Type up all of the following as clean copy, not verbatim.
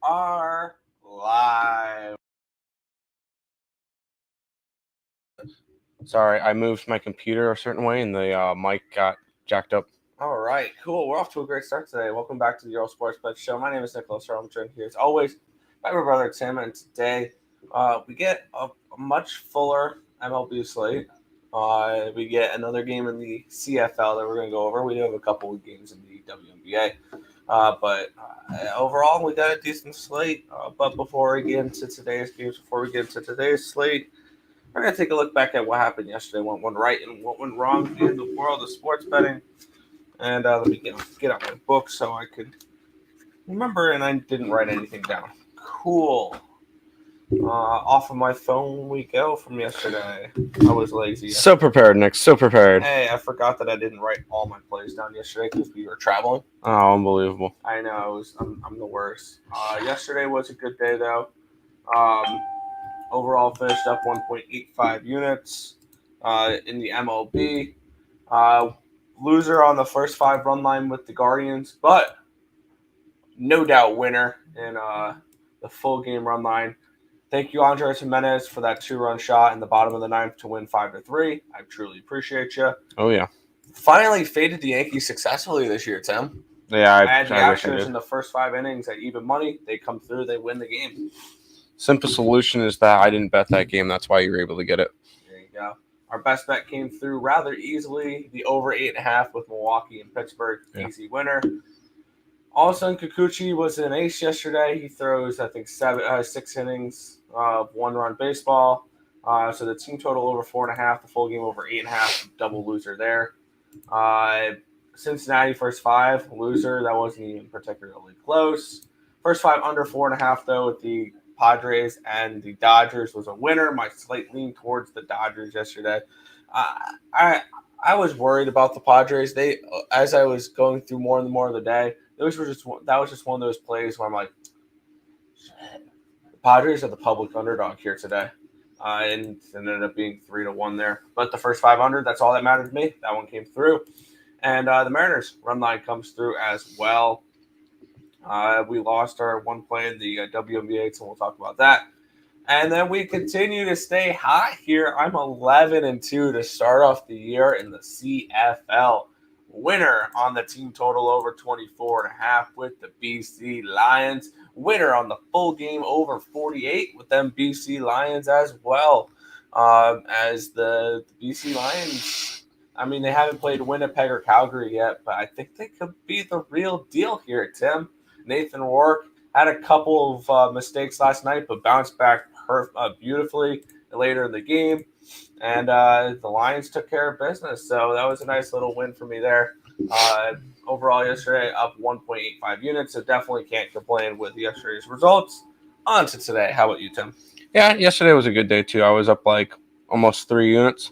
are live. Sorry, I moved my computer a certain way and the mic got jacked up. All right, cool. We're off to a great start today. Welcome back to the Earle Sports Bet Show. My name is Nicholas Earle. I'm joined here as always by my brother Tim, and today we get a much fuller MLB slate. We get another game in the CFL that we're going to go over. We do have a couple of games in the WNBA. But overall, we got a decent slate. But before we get into today's games, slate, we're going to take a look back at what happened yesterday, what went right and what went wrong in the world of sports betting. And let me get out my book so I could remember, and I didn't write anything down. Cool. Off of my phone we go from yesterday. I was lazy. So prepared, Nick. So prepared. Hey, I forgot that I didn't write all my plays down yesterday because we were traveling. Oh, unbelievable. I know. I'm the worst. Yesterday was a good day, though. Overall, finished up 1.85 units in the MLB. Loser on the first 5 run line with the Guardians, but no doubt winner in the full game run line. Thank you, Andres Jimenez, for that 2-run shot in the bottom of the 9th to win 5-3. I truly appreciate you. Oh, yeah. Finally faded the Yankees successfully this year, Tim. Yeah, I had the Astros in the first 5 innings at even money. They come through, they win the game. Simple solution is that I didn't bet that game. That's why you were able to get it. There you go. Our best bet came through rather easily. The over 8.5 with Milwaukee and Pittsburgh. Yeah. Easy winner. All of a sudden, Kikuchi was an ace yesterday. He throws, I think, 6 innings of 1-run baseball. So the team total over 4.5, the full game over 8.5. Double loser there. Cincinnati first 5, loser. That wasn't even particularly close. First 5 under 4.5, though, with the Padres and the Dodgers was a winner. My slate leaned towards the Dodgers yesterday. I was worried about the Padres. They, as I was going through more and more of the day, that was just one of those plays where I'm like, shit. The Padres are the public underdog here today, and it ended up being 3-1 there. But the first 500, that's all that mattered to me. That one came through, and the Mariners run line comes through as well. We lost our one play in the WNBA, so we'll talk about that. And then we continue to stay hot here. I'm 11-2 to start off the year in the CFL. Winner on the team total over 24.5 with the BC Lions. Winner on the full game over 48 with them BC Lions as well. As the BC Lions, I mean, they haven't played Winnipeg or Calgary yet, but I think they could be the real deal here, Tim. Nathan Rourke had a couple of mistakes last night, but bounced back beautifully later in the game. And the Lions took care of business. So that was a nice little win for me there. Overall yesterday, up 1.85 units. So definitely can't complain with yesterday's results. On to today. How about you, Tim? Yeah, yesterday was a good day, too. I was up like almost 3 units.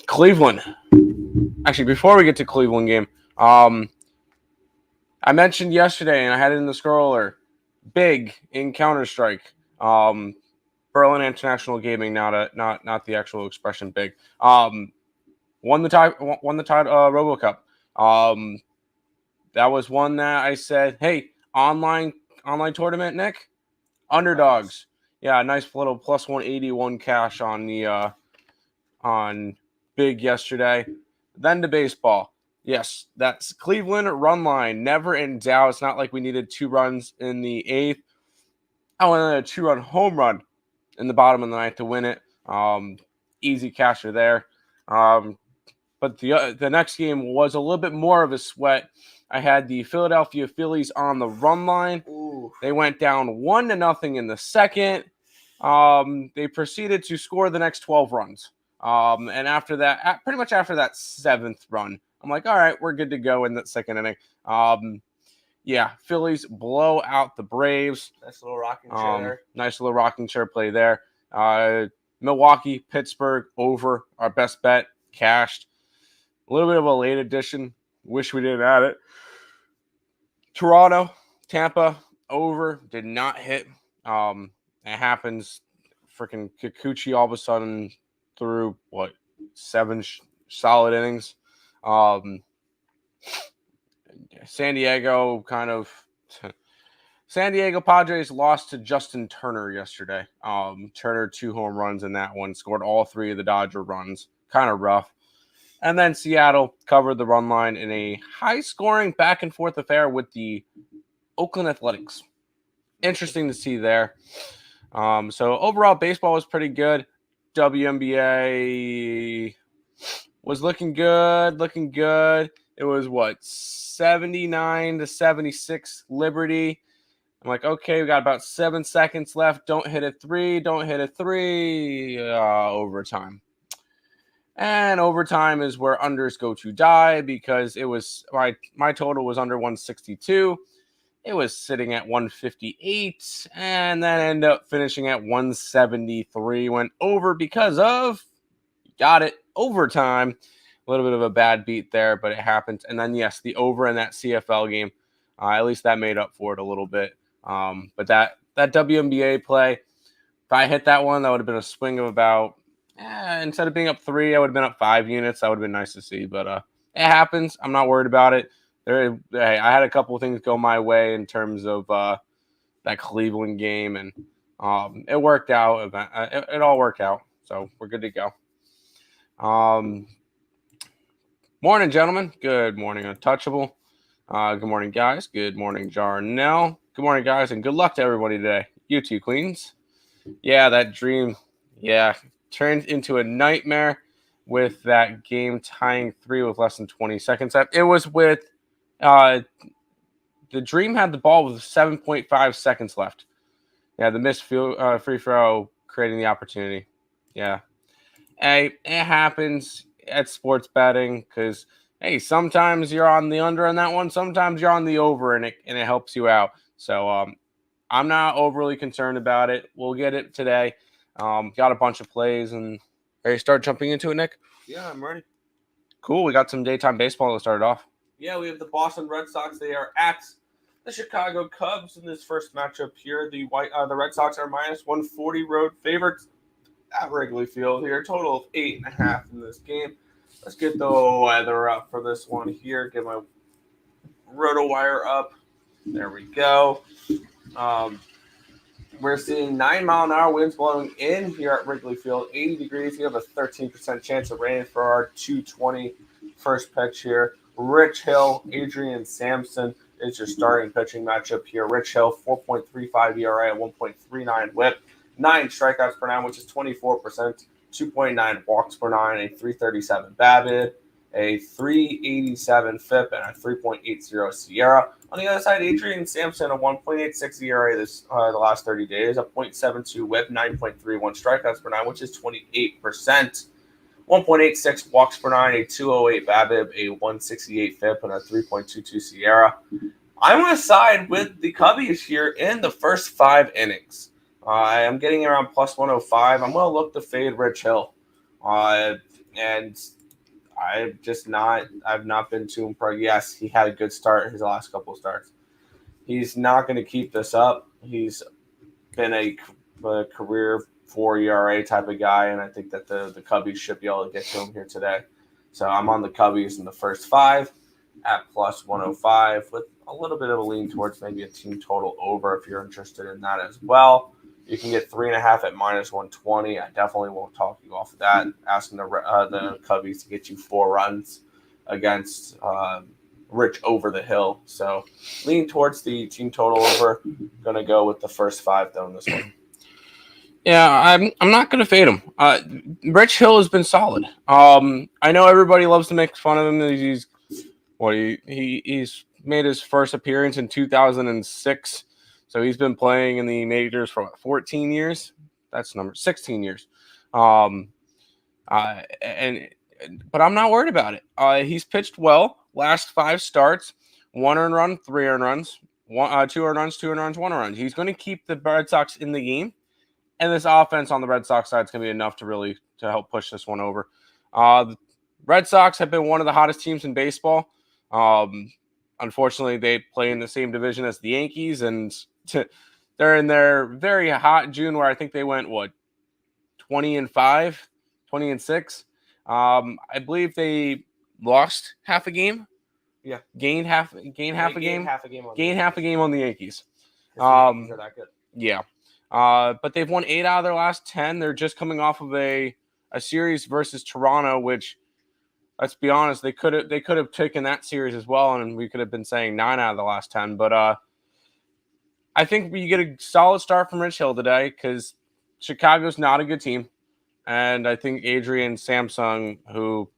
Cleveland. Actually, before we get to Cleveland game, I mentioned yesterday, and I had it in the scroller, big in Counter-Strike. Berlin International Gaming, not the actual expression big. Won the RoboCup. That was one that I said, hey, online tournament, Nick, underdogs. Yeah, nice little plus 181 cash on the on big yesterday. Then to baseball. Yes, that's Cleveland run line. Never in doubt. It's not like we needed 2 runs in the 8th. I wanted a 2-run home run in the bottom of the 9th to win it. Easy casher there. But the next game was a little bit more of a sweat. I had the Philadelphia Phillies on the run line. Ooh. They went down 1-0 in the second. They proceeded to score the next 12 runs. And after that, pretty much after that 7th run, I'm like, all right, we're good to go in that second inning. Yeah, Phillies blow out the Braves. Nice little rocking chair. Nice little rocking chair play there. Milwaukee, Pittsburgh, over. Our best bet, cashed. A little bit of a late addition. Wish we didn't add it. Toronto, Tampa, over. Did not hit. It happens. Freaking Kikuchi all of a sudden threw, 7 solid innings. San Diego kind of San Diego Padres lost to Justin Turner yesterday. Turner 2 home runs in that one, scored all 3 of the Dodger runs. Kind of rough. And then Seattle covered the run line in a high-scoring back-and-forth affair with the Oakland Athletics. Interesting to see there. So overall, baseball was pretty good. WNBA was looking good. It was 79-76 Liberty. I'm like, okay, we got about 7 seconds left. Don't hit a three. Overtime. And overtime is where unders go to die because it was my total was under 162. It was sitting at 158 and then ended up finishing at 173. Went over because of, got it, overtime. A little bit of a bad beat there, but it happened. And then, yes, the over in that CFL game, at least that made up for it a little bit. But that WNBA play, if I hit that one, that would have been a swing of about, instead of being up 3, I would have been up 5 units. That would have been nice to see. But it happens. I'm not worried about it. I had a couple of things go my way in terms of that Cleveland game, and it worked out. It all worked out, so we're good to go. Morning, gentlemen. Good morning, Untouchable. Good morning, guys. Good morning, Jarnell. Good morning, guys, and good luck to everybody today. You too, Queens. Yeah, that dream, turned into a nightmare with that game tying 3 with less than 20 seconds left. It was with the Dream had the ball with 7.5 seconds left. Yeah, the missed free throw creating the opportunity. Yeah. Hey, it happens at sports betting because, hey, sometimes you're on the under on that one. Sometimes you're on the over, and it helps you out. So I'm not overly concerned about it. We'll get it today. Got a bunch of plays, and ready to start jumping into it, Nick? Yeah, I'm ready. Cool. We got some daytime baseball to start it off. Yeah, we have the Boston Red Sox. They are at the Chicago Cubs in this first matchup here. The Red Sox are minus 140 road favorites at Wrigley Field here. Total of 8.5 in this game. Let's get the weather up for this one here. Get my RotoWire up. There we go. We're seeing 9-mile-an-hour winds blowing in here at Wrigley Field. 80 degrees. You have a 13% chance of rain for our 2:20 first pitch here. Rich Hill, Adrian Sampson is your starting pitching matchup here. Rich Hill, 4.35 ERA, 1.39 WHIP, 9 strikeouts per 9, which is 24%, 2.9 walks per 9, a 337 BABIP, a 387 FIP, and a 3.80 SIERA. On the other side, Adrian Sampson, a 1.86 ERA the last 30 days, a 0.72 WHIP, 9.31 strikeouts per 9, which is 28%. 1.86 walks per 9, a 208 BABIP, a 168 FIP, and a 3.22 SIERA. I'm going to side with the Cubbies here in the first 5 innings. I'm getting around plus 105. I'm going to look to fade Rich Hill. And I've not been too impressed. Yes, he had a good start his last couple of starts. He's not going to keep this up. He's been a career 4 ERA type of guy, and I think that the Cubbies should be able to get to him here today. So I'm on the Cubbies in the first 5 at plus 105 with a little bit of a lean towards maybe a team total over if you're interested in that as well. You can get 3.5 at minus 120. I definitely won't talk you off of that. Asking the Cubbies to get you 4 runs against Rich over the hill. So lean towards the team total over. Going to go with the first 5 though in this one. Yeah, I'm not going to fade him. Rich Hill has been solid. I know everybody loves to make fun of him. He's made his first appearance in 2006. So he's been playing in the majors for 14 years. That's number 16 years. But I'm not worried about it. He's pitched well. Last 5 starts, 1 earned run, 3 earned runs, 2 earned runs, 2 earned runs, 1 earned run. He's going to keep the Red Sox in the game. And this offense on the Red Sox side is going to be enough to help push this one over. The Red Sox have been one of the hottest teams in baseball. Unfortunately, they play in the same division as the Yankees, and they're in their very hot June where I think they went, 20-5, 20-6. I believe they lost half a game. Yeah. Gained half a game on the Yankees. The Yankees are that good. Yeah. But they've won 8 out of their last 10. They're just coming off of a series versus Toronto, which, let's be honest, they could have taken that series as well, and we could have been saying 9 out of the last 10. But I think we get a solid start from Rich Hill today because Chicago's not a good team. And I think Adrian Samsung, who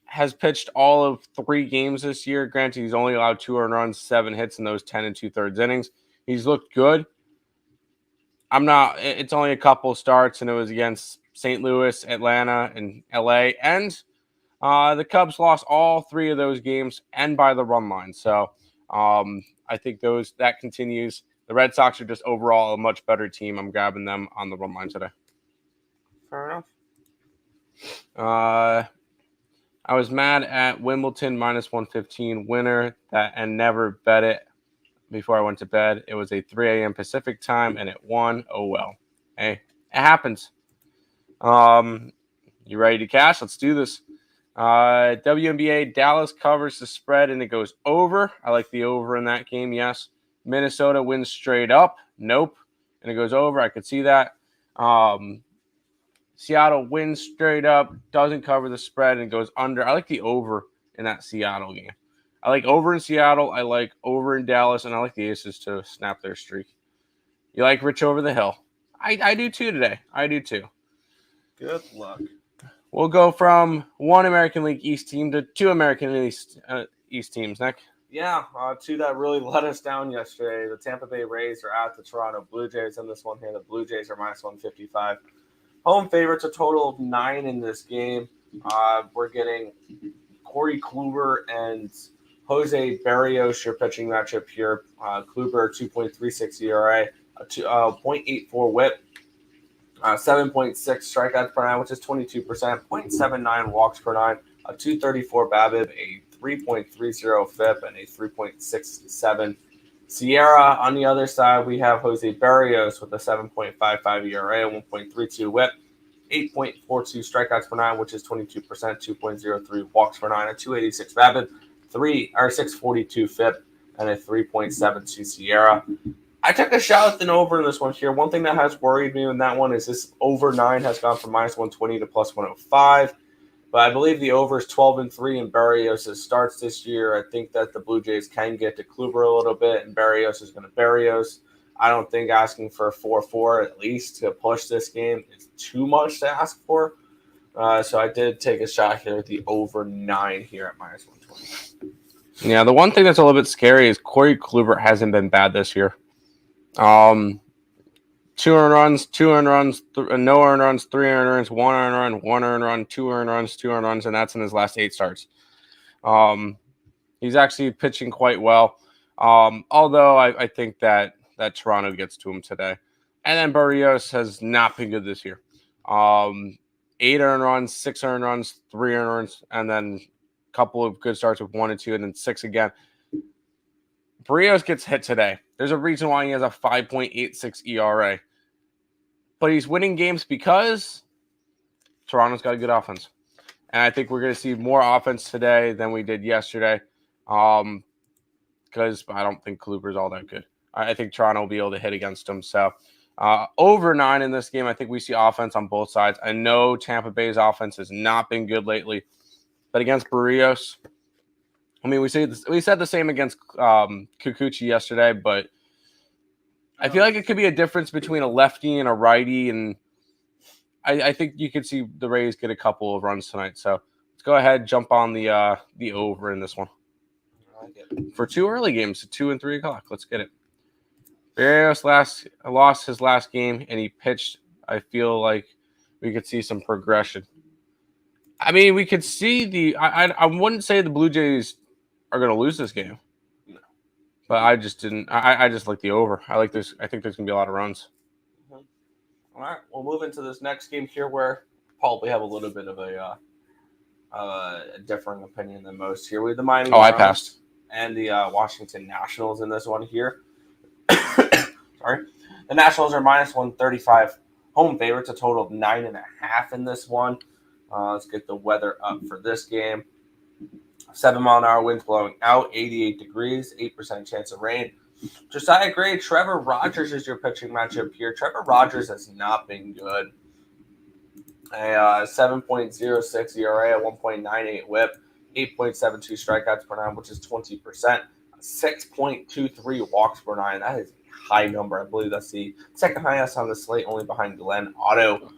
has pitched all of 3 games this year, granted he's only allowed 2 earned runs, 7 hits in those 10 2/3 innings. He's looked good. It's only a couple starts, and it was against St. Louis, Atlanta, and LA. And the Cubs lost all 3 of those games and by the run line. So I think that continues. The Red Sox are just overall a much better team. I'm grabbing them on the run line today. Fair enough. I was mad at Wimbledon -115 winner and never bet it before I went to bed. It was a 3 a.m. Pacific time and it won. Oh well. Hey, it happens. You ready to cash? Let's do this. WNBA, Dallas covers the spread and it goes over. I like the over in that game, yes. Minnesota wins straight up. Nope. And it goes over. I could see that. Seattle wins straight up, doesn't cover the spread, and goes under. I like the over in that Seattle game. I like over in Seattle. I like over in Dallas, and I like the Aces to snap their streak. You like Rich over the hill? I do too today. I do too. Good luck. We'll go from 1 American League East team to 2 American League East teams, Nick. Yeah, 2 that really let us down yesterday. The Tampa Bay Rays are at the Toronto Blue Jays in this one here. The Blue Jays are -155. Home favorites, a total of 9 in this game. We're getting Corey Kluber and Jose Barrios, your pitching matchup here. Kluber, 2.36 ERA, a 0.84 whip, 7.6 strikeouts per 9, which is 22%, 0.79 walks per 9, a 234 BABIP, a 3.30 FIP, and a 3.67 Sierra. On the other side, we have Jose Barrios with a 7.55 ERA, 1.32 whip, 8.42 strikeouts per 9, which is 22%, 2.03 walks per 9, a 286 BABIP, 642 FIP, and a 3.72 Sierra. I took a shot at an over in this one here. One thing that has worried me in that one is this over 9 has gone from -120 to +105. But I believe the over is 12-3 in Barrios' starts this year. I think that the Blue Jays can get to Kluber a little bit, and Barrios is going to Barrios. I don't think asking for a 4-4 at least to push this game is too much to ask for. So I did take a shot here with the over 9 here at -120. Yeah, the one thing that's a little bit scary is Corey Kluber hasn't been bad this year. 2 earned runs, 2 earned runs, no earned runs, 3 earned runs, 1 earned run, 1 earned run, 2 earned runs, 2 earned runs, and that's in his last 8 starts. He's actually pitching quite well. Although I think that Toronto gets to him today. And then Barrios has not been good this year. 8 earned runs, 6 earned runs, 3 earned runs, and then a couple of good starts with 1 and 2, and then 6 again. Barrios gets hit today. There's a reason why he has a 5.86 ERA. But he's winning games because Toronto's got a good offense. And I think we're going to see more offense today than we did yesterday. Because I don't think Kluber's all that good. I think Toronto will be able to hit against him. So over 9 in this game, I think we see offense on both sides. I know Tampa Bay's offense has not been good lately. But against Barrios, I mean, we said the same against Kikuchi yesterday, but I feel like it could be a difference between a lefty and a righty, and I think you could see the Rays get a couple of runs tonight. So let's go ahead, jump on the over in this one. I like it. For 2 early games, 2 and 3 o'clock. Let's get it. Barrios lost his last game, and he pitched. I feel like we could see some progression. I mean, we could see I wouldn't say the Blue Jays are going to lose this game. No. But I just didn't. I just like the over. I like this. I think there's going to be a lot of runs. Mm-hmm. All right. We'll move into this next game here where probably have a little bit of a differing opinion than most here. We have the Miami I Marlins passed. and the Washington Nationals in this one here. Sorry. The Nationals are -135 home favorites, a total of 9.5 in this one. Let's get the weather up for this game. 7-mile-an-hour winds blowing out, 88 degrees, 8% chance of rain. Josiah Gray, Trevor Rogers is your pitching matchup here. Trevor Rogers has not been good. A 7.06 ERA, a 1.98 WHIP, 8.72 strikeouts per nine, which is 20%. 6.23 walks per nine. That is a high number. I believe that's the second highest on the slate, only behind Glenn Otto.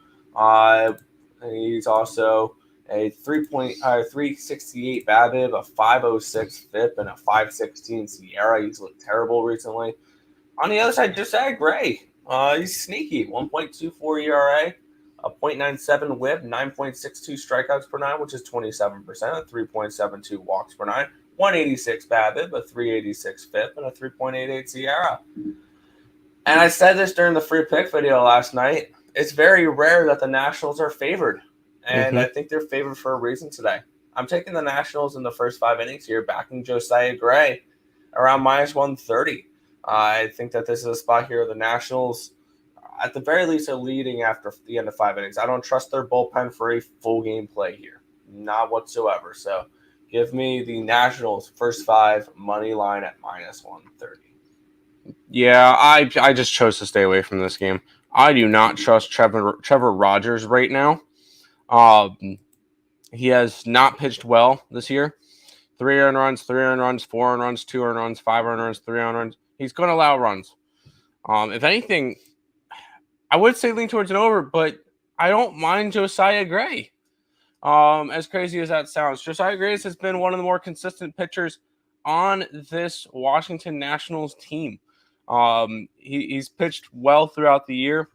He's also a 368 BABIP, a 506 FIP, and a 516 Sierra. He's looked terrible recently. On the other side, Josiah Gray. He's sneaky. 1.24 ERA, a 0.97 WHIP, 9.62 strikeouts per nine, which is 27%, a 3.72 walks per nine, 186 BABIP, a 386 FIP, and a 3.88 Sierra. And I said this during the free pick video last night. It's very rare that the Nationals are favored. And I think they're favored for a reason today. I'm taking the Nationals in the first 5 innings here, backing Josiah Gray around minus 130. I think that this is a spot here. The Nationals, at the very least, are leading after the end of 5 innings. I don't trust their bullpen for a full game play here. Not whatsoever. So give me the Nationals first 5 money line at minus 130. Yeah, I just chose to stay away from this game. I do not trust Trevor Rogers right now. He has not pitched well this year. 3 earned runs, 4 earned runs, 2 earned runs, 5 earned runs, 3 earned runs. He's going to allow runs. If anything, I would say lean towards an over, but I don't mind Josiah Gray. As crazy as that sounds, Josiah Gray has been one of the more consistent pitchers on this Washington Nationals team. He's pitched well throughout the year,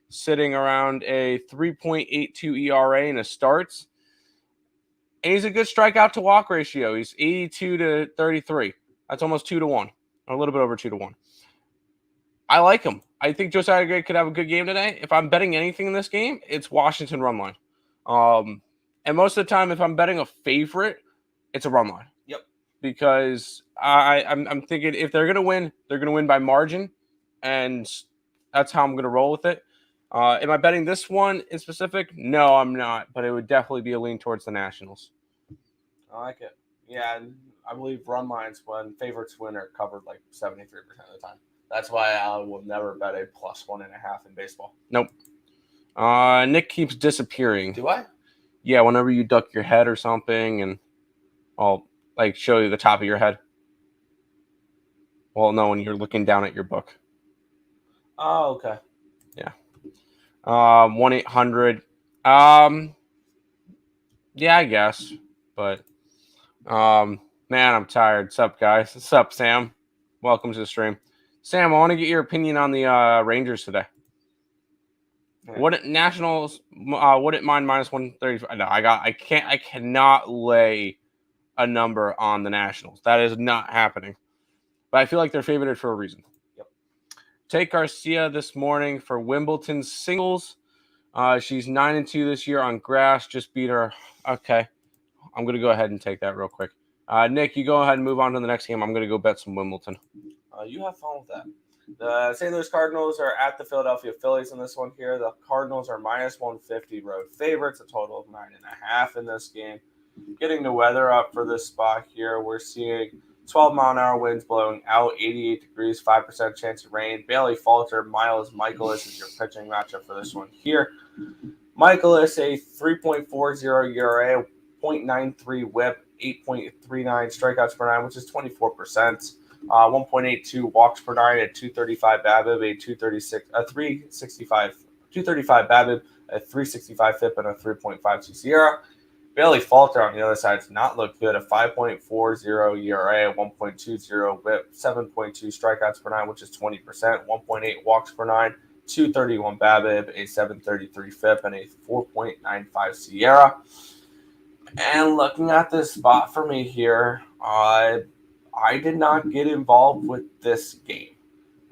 sitting around a 3.82 ERA in his starts. And he's a good strikeout to walk ratio. He's 82 to 33. That's almost 2 to 1, or a little bit over 2 to 1. I like him. I think Josiah Gray could have a good game today. If I'm betting anything in this game, it's Washington run line. And most of the time, if I'm betting a favorite, it's a run line. Yep. Because I'm thinking if they're going to win by margin, and that's how I'm going to roll with it. Am I betting this one in specific? No, I'm not. But it would definitely be a lean towards the Nationals. I like it. Yeah, and I believe run lines when favorites win are covered like 73% of the time. That's why I will never bet a plus 1.5 in baseball. Nope. Nick keeps disappearing. Do I? Yeah, whenever you duck your head or something, and I'll like show you the top of your head. Well, no, when you're looking down at your book. Oh, okay. Yeah. 1-800. Yeah, I guess. But man, I'm tired. What's up, guys? What's up, Sam? Welcome to the stream. Sam, I want to get your opinion on the Rangers today. Yeah. What Nationals? Wouldn't mind minus 135. No, I cannot lay a number on the Nationals. That is not happening. But I feel like they're favored for a reason. Yep. Take Garcia this morning for Wimbledon singles. She's 9-2 this year on grass. Just beat her. Okay. I'm going to go ahead and take that real quick. Nick, you go ahead and move on to the next game. I'm going to go bet some Wimbledon. You have fun with that. The St. Louis Cardinals are at the Philadelphia Phillies in this one here. The Cardinals are minus 150 road favorites, a total of 9.5 in this game. Getting the weather up for this spot here, we're seeing 12-mile-an-hour winds blowing out, 88 degrees, 5% chance of rain. Bailey Falter, Miles Michaelis is your pitching matchup for this one here. Michaelis, a 3.40 ERA, 0.93 WHIP, 8.39 strikeouts per nine, which is 24%. 1.82 walks per nine at 235 BABIP, 235 BABIP, a 365 FIP, and a 3.52 Sierra. Bailey Falter on the other side does not look good. A 5.40 ERA, 1.20 WHIP, 7.2 strikeouts per nine, which is 20%. 1.8 walks per nine, 231 BABIP, a 733 FIP, and a 4.95 Sierra. And looking at this spot for me here, I did not get involved with this game.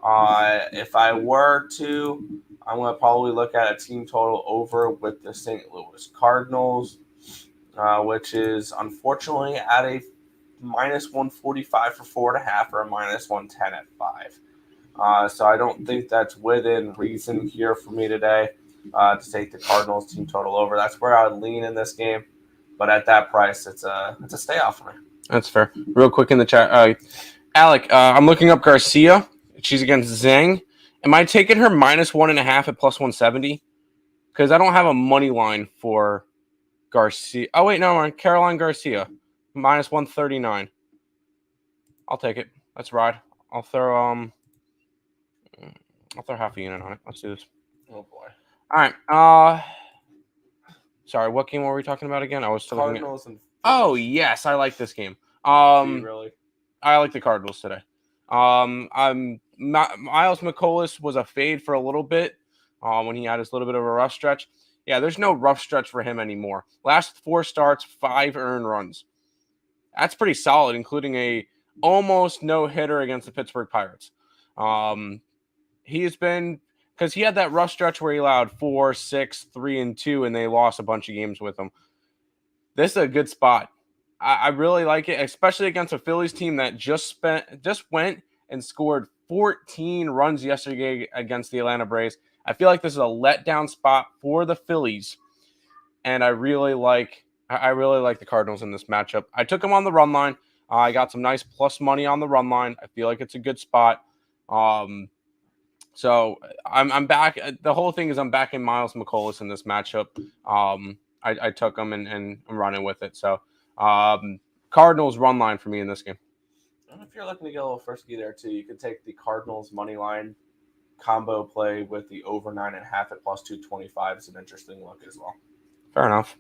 If I were to, I'm going to probably look at a team total over with the St. Louis Cardinals, which is unfortunately at a minus 145 for 4.5 or a minus 110 at 5. So I don't think that's within reason here for me today to take the Cardinals team total over. That's where I would lean in this game. But at that price, it's a stay off for me. That's fair. Real quick in the chat, Alec, I'm looking up Garcia. She's against Zhang. Am I taking her -1.5 at +170? Because I don't have a money line for Garcia. Oh wait, no, Caroline Garcia -139. I'll take it. Let's ride. I'll throw half a unit on it. Let's do this. Oh boy. All right. Sorry, what game were we talking about again? I was still looking at. Cardinals and Oh yes, I like this game. Do you really? I like the Cardinals today. Miles McCollum was a fade for a little bit when he had his little bit of a rough stretch. Yeah, there's no rough stretch for him anymore. Last 4 starts, 5 earned runs. That's pretty solid, including a almost no hitter against the Pittsburgh Pirates. He has been, because he had that rough stretch where he allowed 4, 6, 3, and 2, and they lost a bunch of games with him. This is a good spot. I really like it, especially against a Phillies team that just went and scored 14 runs yesterday against the Atlanta Braves. I feel like this is a letdown spot for the Phillies, and I really like the Cardinals in this matchup. I took them on the run line. I got some nice plus money on the run line. I feel like it's a good spot. So I'm back. The whole thing is I'm backing Miles McCollum in this matchup. I took him and I'm running with it. So Cardinals run line for me in this game. And if you're looking to get a little frisky there too, you could take the Cardinals money line combo play with the over 9.5 at +225. It's an interesting look as well. Fair enough.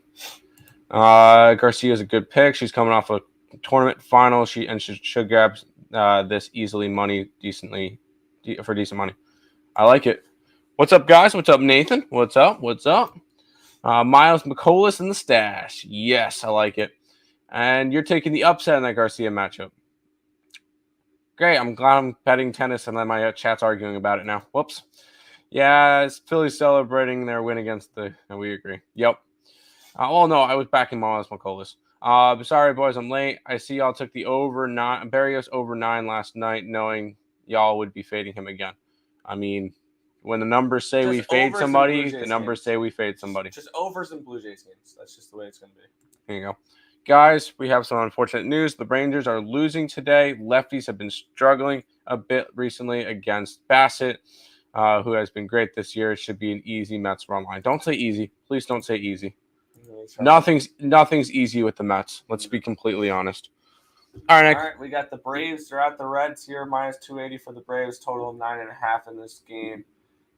Garcia is a good pick. She's coming off a tournament final. She should grab this easily for decent money. I like it. What's up, guys? What's up, Nathan? What's up? Miles McCollum in the stash. Yes, I like it. And you're taking the upset in that Garcia matchup. Great. I'm glad I'm betting tennis and then my chat's arguing about it now. Whoops. Yeah, it's Phillies celebrating their win against and we agree. Yep. No, I was backing Miles McCollum. Sorry, boys, I'm late. I see y'all took the over 9, Barrios over 9 last night, knowing y'all would be fading him again. I mean, when the numbers say we fade somebody, the numbers say we fade somebody. Just overs in Blue Jays games. That's just the way it's going to be. Here you go. Guys, we have some unfortunate news. The Rangers are losing today. Lefties have been struggling a bit recently against Bassett, who has been great this year. It should be an easy Mets run line. Don't say easy. Please don't say easy. Nothing's easy with the Mets. Let's be completely honest. All right, Nick. All right, we got the Braves. They're at the Reds here, -280 for the Braves. Total of 9.5 in this game.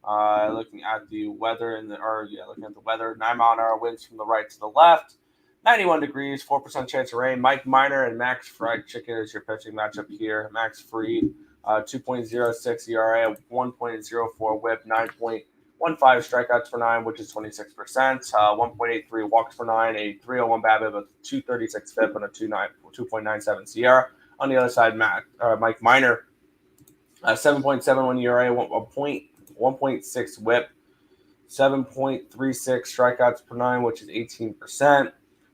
Looking at the weather looking at the weather. 9-mile-an-hour winds from the right to the left. 91 degrees, 4% chance of rain. Mike Minor and Max Fried Chicken is your pitching matchup here. Max Fried, 2.06 ERA, 1.04 WHIP, 9.15 strikeouts per 9, which is 26%. 1.83 walks per 9, a 3.01 BABIP, a 2.36 FIP, and a 2.97 SIERA. On the other side, Mike Minor, 7.71 ERA, 1.6 WHIP, 7.36 strikeouts per 9, which is 18%.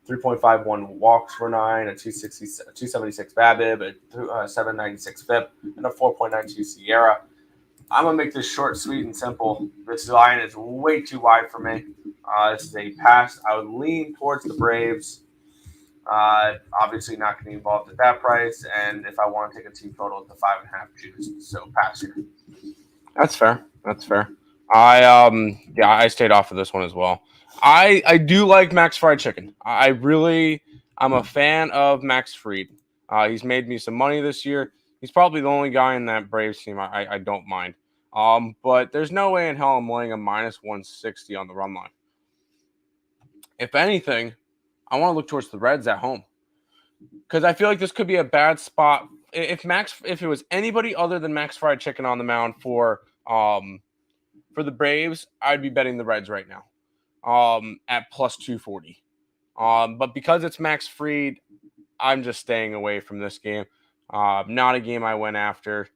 3.51 walks per 9, a 276 BABIP, a 796 FIP, and a 4.92 SIERA. I'm going to make this short, sweet, and simple. This line is way too wide for me. This is a pass. I would lean towards the Braves. Obviously not going to be involved at that price. And if I want to take a team total at the 5.5 juice. So pass here. That's fair. I stayed off of this one as well. I do like Max Fried Chicken. I'm a fan of Max Fried. He's made me some money this year. He's probably the only guy in that Braves team I don't mind. But there's no way in hell I'm laying a -160 on the run line. If anything, I want to look towards the Reds at home because I feel like this could be a bad spot. If it was anybody other than Max Fried Chicken on the mound for the Braves, I'd be betting the Reds right now at +240. But because it's Max Fried, I'm just staying away from this game. Not a game I went after.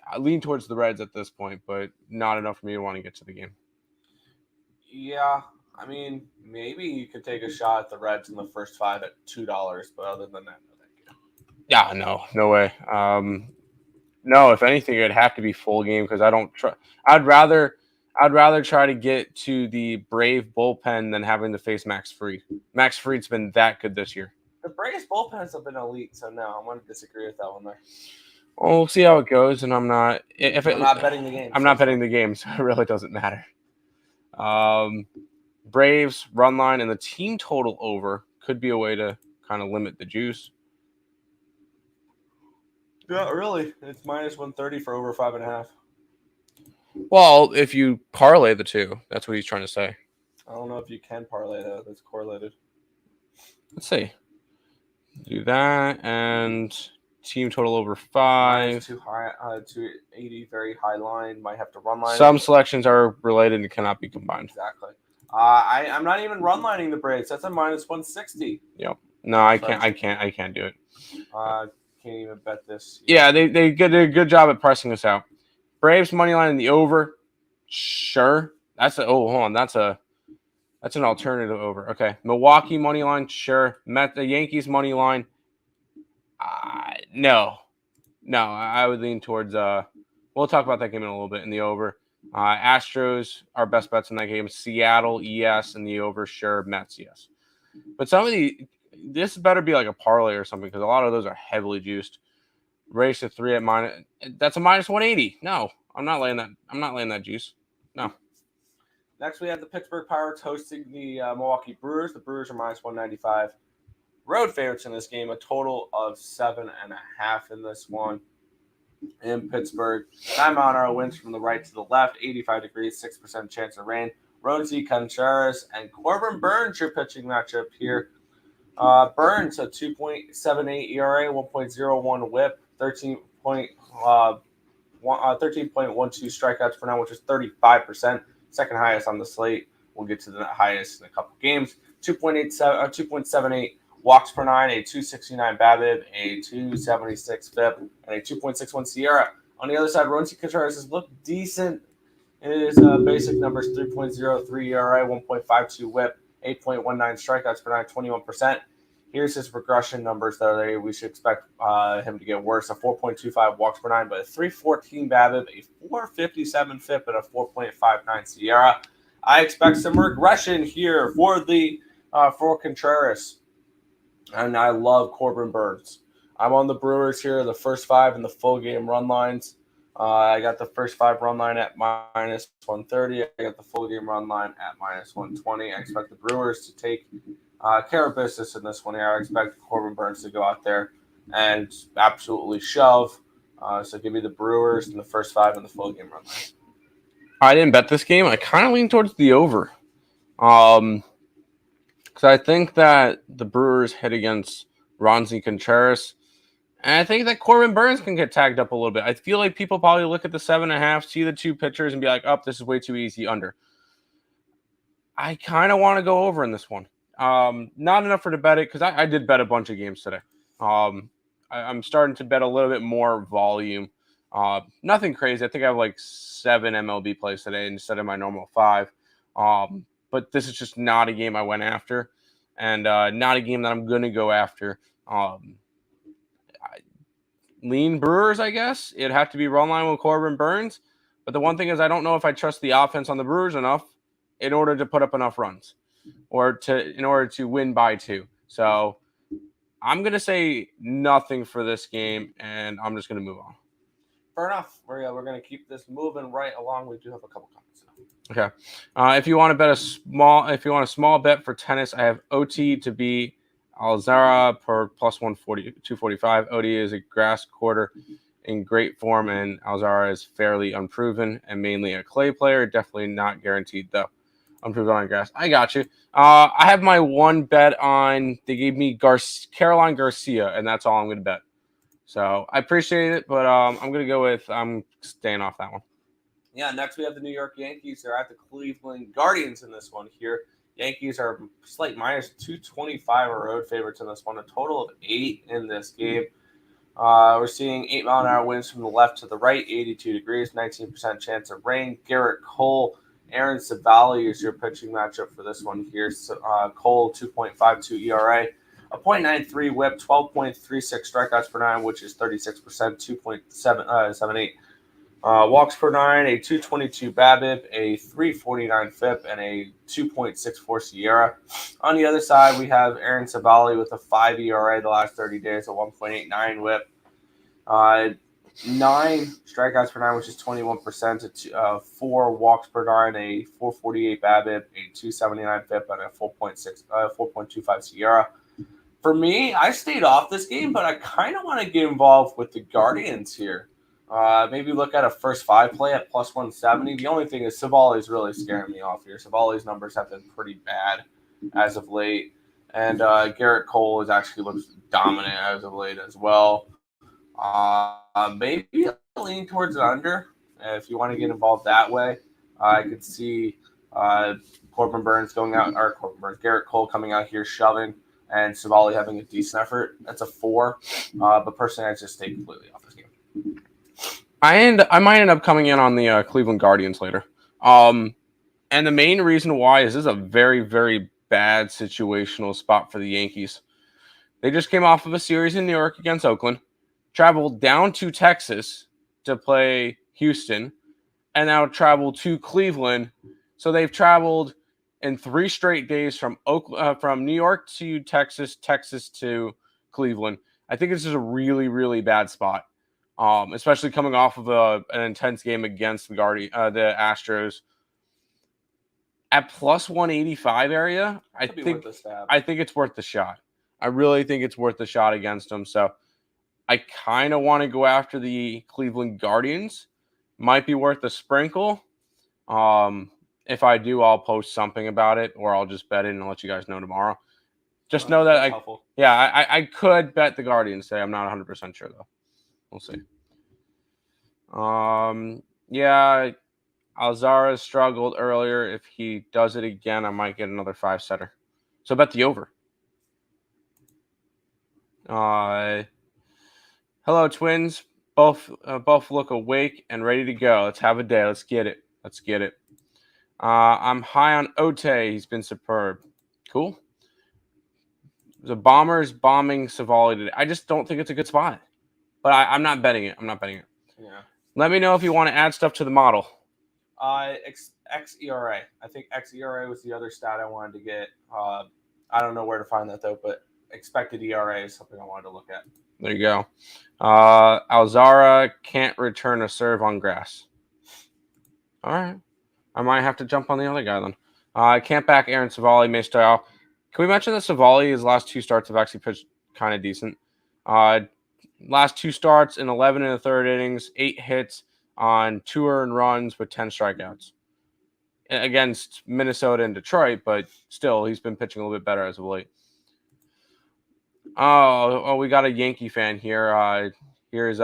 I lean towards the Reds at this point, but not enough for me to want to get to the game. Yeah, I mean, maybe you could take a shot at the Reds in the first 5 at $2, but other than that, no thank you. Yeah, no way. No, if anything, it'd have to be full game because I don't try. I'd rather try to get to the Brave bullpen than having to face Max Fried. Max Fried's been that good this year. The Braves bullpens have been elite, so no, I'm going to disagree with that one there. Well, we'll see how it goes, and I'm not betting the game. I'm not betting the game, so it really doesn't matter. Braves run line and the team total over could be a way to kind of limit the juice. Yeah, really. It's minus 130 for over 5.5. Well, if you parlay the two, that's what he's trying to say. I don't know if you can parlay that. That's correlated. Let's see. Do that and team total over 5. Minus too high, 280, very high line. Might have to run line. Some selections are related and cannot be combined. Exactly. I'm not even run lining the Braves. That's a minus 160. Yep. No, I can't do it. Can't even bet this. Yeah, they did a good job at pressing us out. Braves money line in the over. Sure. That's an alternative over. Okay. Milwaukee money line, sure. The Yankees money line. No. I would lean towards we'll talk about that game in a little bit in the over. Astros, our best bets in that game. Seattle, yes, in the over, sure. Mets, yes. But this better be like a parlay or something because a lot of those are heavily juiced. Race to 3 at minus. That's a minus 180. No, I'm not laying that. I'm not laying that juice. No. Next, we have the Pittsburgh Pirates hosting the Milwaukee Brewers. The Brewers are minus 195. Road favorites in this game, a total of 7.5 in this one. In Pittsburgh, 9-mile-an-hour winds from the right to the left, 85 degrees, 6% chance of rain. Roansy Contreras and Corbin Burns, your pitching matchup here. Burns, a 2.78 ERA, 1.01 whip, 13.12 strikeouts per nine, which is 35%, second highest on the slate. We'll get to the highest in a couple games. 2.78 walks per nine, a 269 BABIP, a 276 FIP, and a 2.61 SIERA. On the other side, Roansy Contreras has looked decent in his basic numbers: 3.03 ERA, 1.52 WHIP, 8.19 strikeouts per nine, 21%. Here's his regression numbers, though. We should expect him to get worse: a 4.25 walks per nine, but a 3.14 BABIP, a 4.57 FIP, and a 4.59 SIERA. I expect some regression here for Contreras. And I love Corbin Burns. I'm on the Brewers here, the first 5 in the full game run lines. I got the first 5 run line at minus 130. I got the full game run line at minus 120. I expect the Brewers to take care of business in this one here. I expect Corbin Burns to go out there and absolutely shove. So give me the Brewers in the first 5 in the full game run line. I didn't bet this game. I kind of lean towards the over. Because I think that the Brewers hit against Roansy Contreras. And I think that Corbin Burns can get tagged up a little bit. I feel like people probably look at the 7.5, see the 2 pitchers, and be like, oh, this is way too easy, under. I kind of want to go over in this one. Not enough to bet it, because I did bet a bunch of games today. I'm starting to bet a little bit more volume. Nothing crazy. I think I have like 7 MLB plays today instead of my normal 5. But this is just not a game I went after, and not a game that I'm going to go after. Lean Brewers, I guess. It'd have to be run line with Corbin Burns. But the one thing is I don't know if I trust the offense on the Brewers enough in order to put up enough runs or in order to win by 2. So I'm going to say nothing for this game, and I'm just going to move on. Fair enough. We're going to keep this moving right along. We do have a couple comments now. Okay. If you want a small bet for tennis, I have OT to be Alzara per plus 245. OT is a grass quarter in great form, and Alzara is fairly unproven and mainly a clay player. Definitely not guaranteed, though. Unproven on grass. I got you. I have my one bet on, they gave me Caroline Garcia, and that's all I'm going to bet. So I appreciate it, but I'm going to go with, I'm staying off that one. Yeah, next we have the New York Yankees. They're at the Cleveland Guardians in this one here. Yankees are slight minus 225 are road favorites in this one, a total of 8 in this game. We're seeing 8-mile-an-hour winds from the left to the right, 82 degrees, 19% chance of rain. Garrett Cole, Aaron Savali is your pitching matchup for this one here. Cole, 2.52 ERA, a .93 whip, 12.36 strikeouts per nine, which is 36%, 2.78 walks per nine, a 222 BABIP, a 349 FIP, and a 2.64 SIERA. On the other side, we have Aaron Savali with a 5 ERA the last 30 days, a 1.89 WHIP. 9 strikeouts per 9, which is 21%. 4 walks per 9, a 4.48 BABIP, a 2.79 FIP, and a 4.25 SIERA. For me, I stayed off this game, but I kind of want to get involved with the Guardians here. Maybe look at a first 5 play at plus 170. The only thing is Savali's really scaring me off here. Savali's numbers have been pretty bad as of late. And Garrett Cole actually looks dominant as of late as well. Maybe lean towards an under if you want to get involved that way. I could see Corbin Burns going out, or Garrett Cole coming out here shoving, and Savali having a decent effort. That's a 4. But personally, I just stay completely off this game. I might end up coming in on the Cleveland Guardians later. And the main reason why is this is a very, very bad situational spot for the Yankees. They just came off of a series in New York against Oakland, traveled down to Texas to play Houston, and now travel to Cleveland. So they've traveled in 3 straight days from New York to Texas, Texas to Cleveland. I think this is a really, really bad spot, especially coming off of an intense game against the Astros. At plus 185 area, I think it's worth the shot. I really think it's worth the shot against them. So I kind of want to go after the Cleveland Guardians. Might be worth a sprinkle. If I do, I'll post something about it, or I'll just bet it and I'll let you guys know tomorrow. Just know that I could bet the Guardians today. I'm not 100% sure though. We'll see. Yeah, Alzara struggled earlier. If he does it again, I might get another 5-setter. So bet the over. Hello, twins. Both look awake and ready to go. Let's have a day. Let's get it. I'm high on Ote. He's been superb. Cool. The Bombers bombing Savali today. I just don't think it's a good spot. But I'm not betting it. Yeah. Let me know if you want to add stuff to the model. XERA. I think XERA was the other stat I wanted to get. I don't know where to find that though, but expected ERA is something I wanted to look at. There you go. Alzara can't return a serve on grass. All right. I might have to jump on the other guy then. I can't back Aaron Savali, may stay off. Can we mention that Savali, his last 2 starts have actually pitched kind of decent? Last 2 starts in 11 and a third innings, 8 hits on 2 earned runs with 10 strikeouts against Minnesota and Detroit, but still, he's been pitching a little bit better as of late. Oh, we got a Yankee fan here. Here's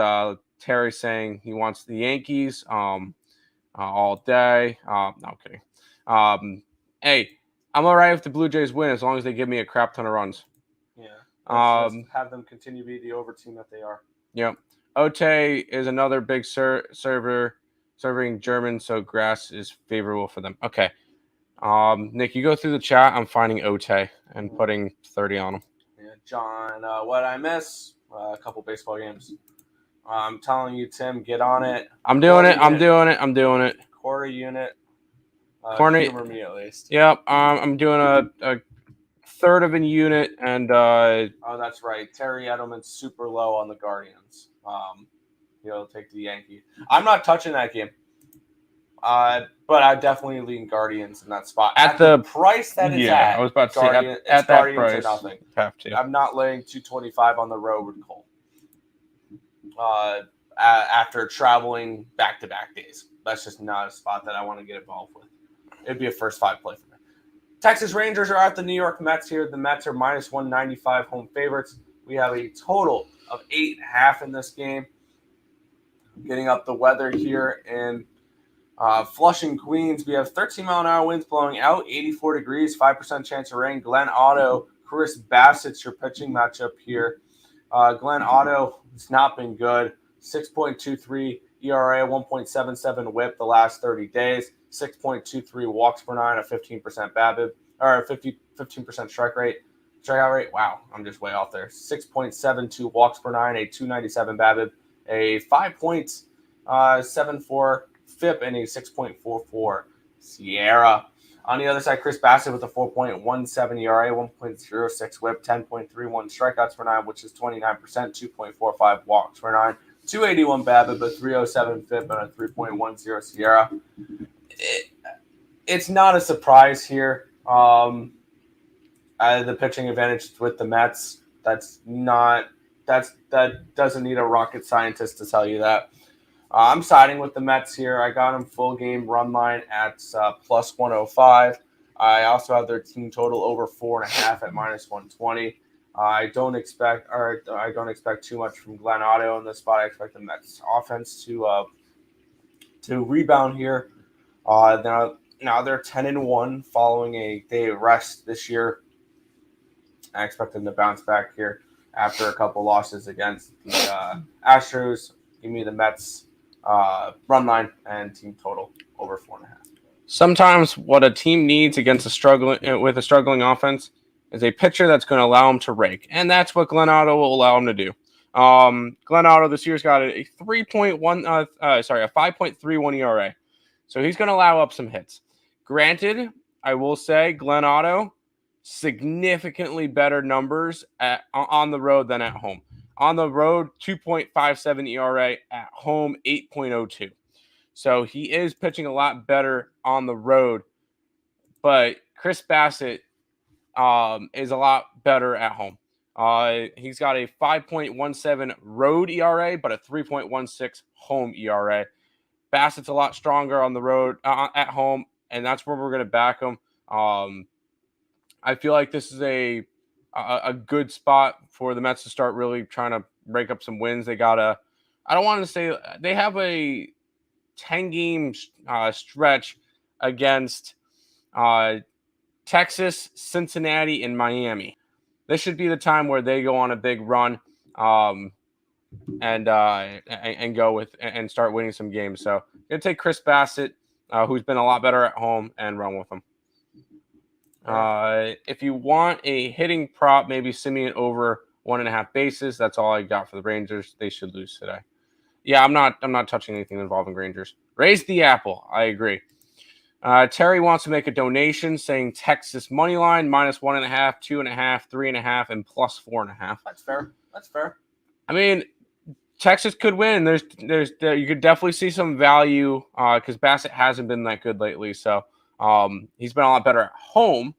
Terry saying he wants the Yankees all day. No, I'm kidding. Hey, I'm all right if the Blue Jays win as long as they give me a crap ton of runs. Yeah. Let's have them continue to be the over team that they are. Yep. Ote is another big server serving German, so grass is favorable for them. Okay. Nick, you go through the chat. I'm finding Ote and putting 30 on him. Yeah, John, what I miss? A couple baseball games. I'm telling you, Tim, get on it. I'm doing it. Quarter unit. Humor me at least. Yep. I'm doing a third of a unit, and oh, that's right. Terry Edelman's super low on the Guardians. He'll take the Yankee. I'm not touching that game. But I definitely lean Guardians in that spot. At the price that it's at. I was about to Guardian, say at that Guardians price. Or nothing. Have to. I'm not laying 225 on the road with Cole. After traveling back-to-back days. That's just not a spot that I want to get involved with. It'd be a first 5 play for me. Texas Rangers are at the New York Mets here. The Mets are minus 195 home favorites. We have a total of 8.5 in this game. Getting up the weather here in Flushing, Queens. We have 13-mile-an-hour winds blowing out, 84 degrees, 5% chance of rain. Glenn Otto, Chris Bassett's your pitching matchup here. Glenn Otto has not been good. 6.23 ERA, 1.77 WHIP the last 30 days. 6.23 walks per 9, a 15% BABIP, or a 15% strikeout rate. Wow, I'm just way off there. 6.72 walks per 9, a 297 BABIP, a 5.74 FIP, and a 6.44 SIERA. On the other side, Chris Bassett with a 4.17 ERA, 1.06 WHIP, 10.31 strikeouts per 9, which is 29%, 2.45 walks per 9. 281 BABIP, a 307 FIP, and a 3.10 SIERA. It's not a surprise here. The pitching advantage with the Mets. That doesn't need a rocket scientist to tell you that. I'm siding with the Mets here. I got them full game run line at plus 105. I also have their team total over 4.5 at minus 120. I don't expect too much from Glenn Otto in this spot. I expect the Mets offense to rebound here. Now they're 10-1 following a day of rest this year. I expect them to bounce back here after a couple losses against the Astros. Give me the Mets run line and team total over 4.5. Sometimes what a team needs against a struggling offense is a pitcher that's going to allow them to rake, and that's what Glenn Otto will allow them to do. Glenn Otto this year's got a 5.31 ERA, so he's going to allow up some hits. Granted, I will say Glenn Otto significantly better numbers on the road than at home. On the road, 2.57 ERA. At home, 8.02. So he is pitching a lot better on the road. But Chris Bassett is a lot better at home. He's got a 5.17 road ERA, but a 3.16 home ERA. Bassett's a lot stronger on the road at home, and that's where we're going to back him. I feel like this is a good spot for the Mets to start really trying to break up some wins. I don't want to say they have a 10-game stretch against Texas, Cincinnati, and Miami. This should be the time where they go on a big run and go with and start winning some games. So I'm going to take Chris Bassett, who's been a lot better at home, and run with him. If you want a hitting prop, maybe Simeon over 1.5 bases. That's all I got for the Rangers. They should lose today. Yeah, I'm not touching anything involving Rangers. Raise the apple. I agree. Terry wants to make a donation saying Texas money line minus 1.5, 2.5, 3.5, and plus 4.5. That's fair. I mean, Texas could win. You could definitely see some value because Bassett hasn't been that good lately. So he's been a lot better at home.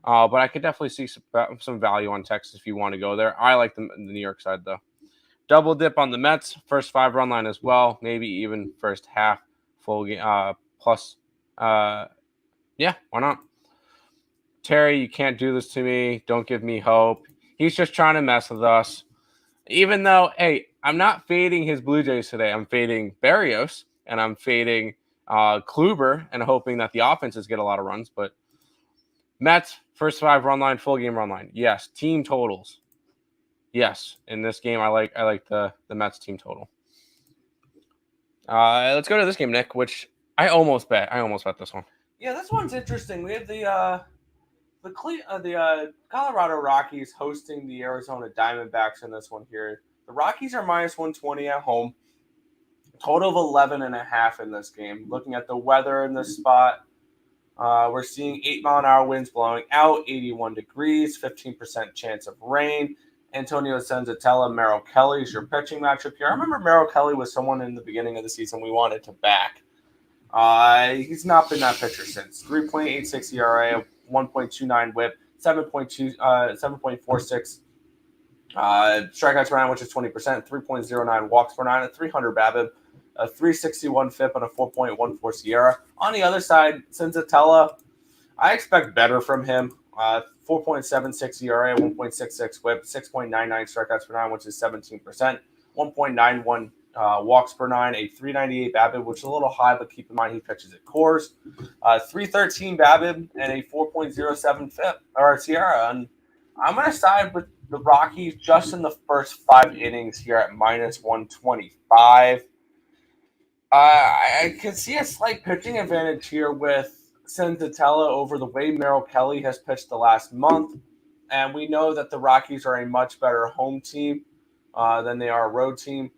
But I could definitely see some value on Texas if you want to go there. I like the New York side, though. Double dip on the Mets, first 5 run line as well, maybe even first half full game plus. Yeah, why not? Terry, you can't do this to me. Don't give me hope. He's just trying to mess with us. Even though, hey, I'm not fading his Blue Jays today. I'm fading Barrios, and I'm fading Kluber, and hoping that the offenses get a lot of runs. But Mets, first 5 run line, full game run line. Yes. Team totals. Yes. In this game, I like the Mets team total. Let's go to this game, Nick, which I almost bet this one. Yeah, this one's interesting. We have the Colorado Rockies hosting the Arizona Diamondbacks in this one here. The Rockies are minus 120 at home. Total of 11.5 in this game. Looking at the weather in this spot, we're seeing 8-mile-an-hour winds blowing out, 81 degrees, 15% chance of rain. Antonio Senzatella, Merrill Kelly is your pitching matchup here. I remember Merrill Kelly was someone in the beginning of the season we wanted to back. He's not been that pitcher since. 3.86 ERA, 1.29 WHIP, 7.46 strikeouts per nine, which is 20%, 3.09 walks per nine, a 300 BABIP, a 361 FIP, and a 4.14 SIERA. On the other side, Senzatella, I expect better from him. 4.76 ERA, 1.66 WHIP, 6.99 strikeouts per nine, which is 17%, 1.91 walks per nine, a 398 BABIP, which is a little high, but keep in mind he pitches at Coors. 313 BABIP and a 4.07 FIP or SIERA. And I'm going to side with the Rockies just in the first 5 innings here at minus 125. I can see a slight pitching advantage here with Senzatella over the way Merrill Kelly has pitched the last month. And we know that the Rockies are a much better home team than they are a road team.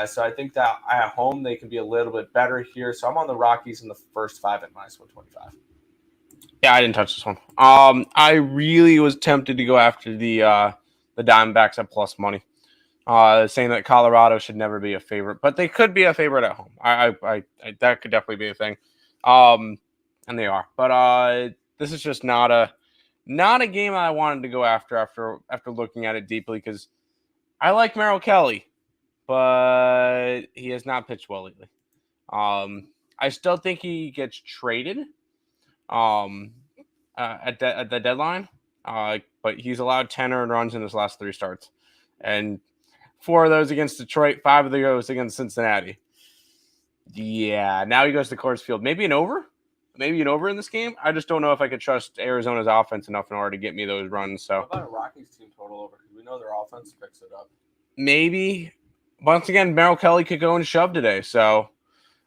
So I think that at home they can be a little bit better here. So I'm on the Rockies in the first 5 at minus 125. Yeah, I didn't touch this one. I really was tempted to go after the Diamondbacks at plus money. saying that Colorado should never be a favorite, but they could be a favorite at home. I that could definitely be a thing, and they are. But this is just not a game I wanted to go after looking at it deeply because I like Merrill Kelly, but he has not pitched well lately. I still think he gets traded um, at the deadline, but he's allowed 10 earned runs in his last 3 starts, and 4 of those against Detroit, 5 of those against Cincinnati. Yeah, now he goes to Coors Field. Maybe an over in this game. I just don't know if I could trust Arizona's offense enough in order to get me those runs. So What about a Rockies team total over? Because we know their offense picks it up. maybe once again, Merrill Kelly could go and shove today. So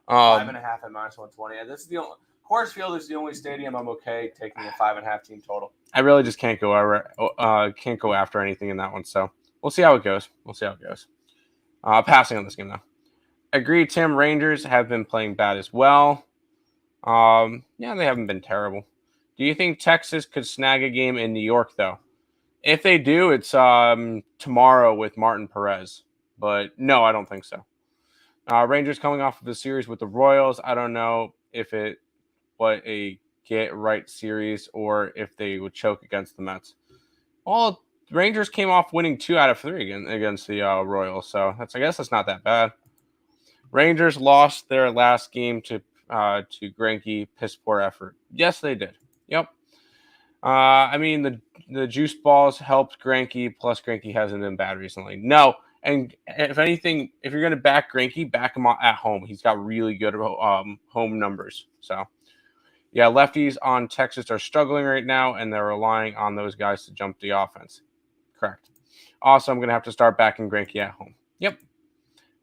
5.5 at -120. And this is the only Coors Field is the only stadium I'm okay taking a 5.5 team total. I really just can't go after anything in that one. So we'll see how it goes. Passing on this game though. Agree, Tim. Rangers have been playing bad as well. Yeah, they haven't been terrible. Do you think Texas could snag a game in New York though? If they do, it's tomorrow with Martin Perez. But no, I don't think so. Rangers coming off of the series with the Royals. I don't know if it what a get right series or if they would choke against the Mets. Well, Rangers came off winning 2 out of 3 against the Royals, so I guess that's not that bad. Rangers lost their last game to Greinke. Piss poor effort. Yes, they did. Yep. I mean the juice balls helped Greinke. Plus Greinke hasn't been bad recently. No, and if anything, if you're going to back Greinke, back him at home. He's got really good home numbers. So yeah, lefties on Texas are struggling right now, and they're relying on those guys to jump the offense. Correct. Also, I'm going to have to start backing Greinke at home. Yep.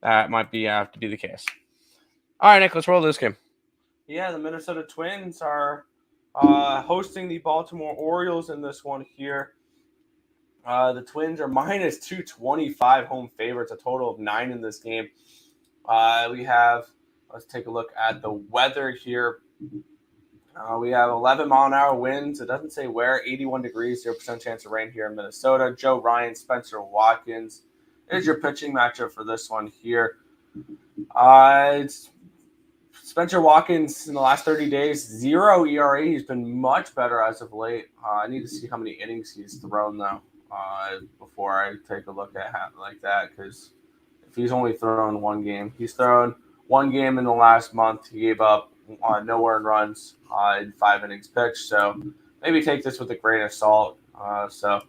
That might have to be the case. All right, Nick, let's roll this game. Yeah, the Minnesota Twins are hosting the Baltimore Orioles in this one here. The Twins are -225 home favorites, a total of 9 in this game. Let's take a look at the weather here. We have 11-mile-an-hour winds. It doesn't say where. 81 degrees, 0% chance of rain here in Minnesota. Joe Ryan, Spencer Watkins is your pitching matchup for this one here. It's Spencer Watkins in the last 30 days, 0 ERA. He's been much better as of late. I need to see how many innings he's thrown, though, before I take a look at him like that, because if he's only thrown 1 game, he's thrown 1 game in the last month. He gave up no earned runs in 5 innings pitched, so maybe take this with a grain of salt. So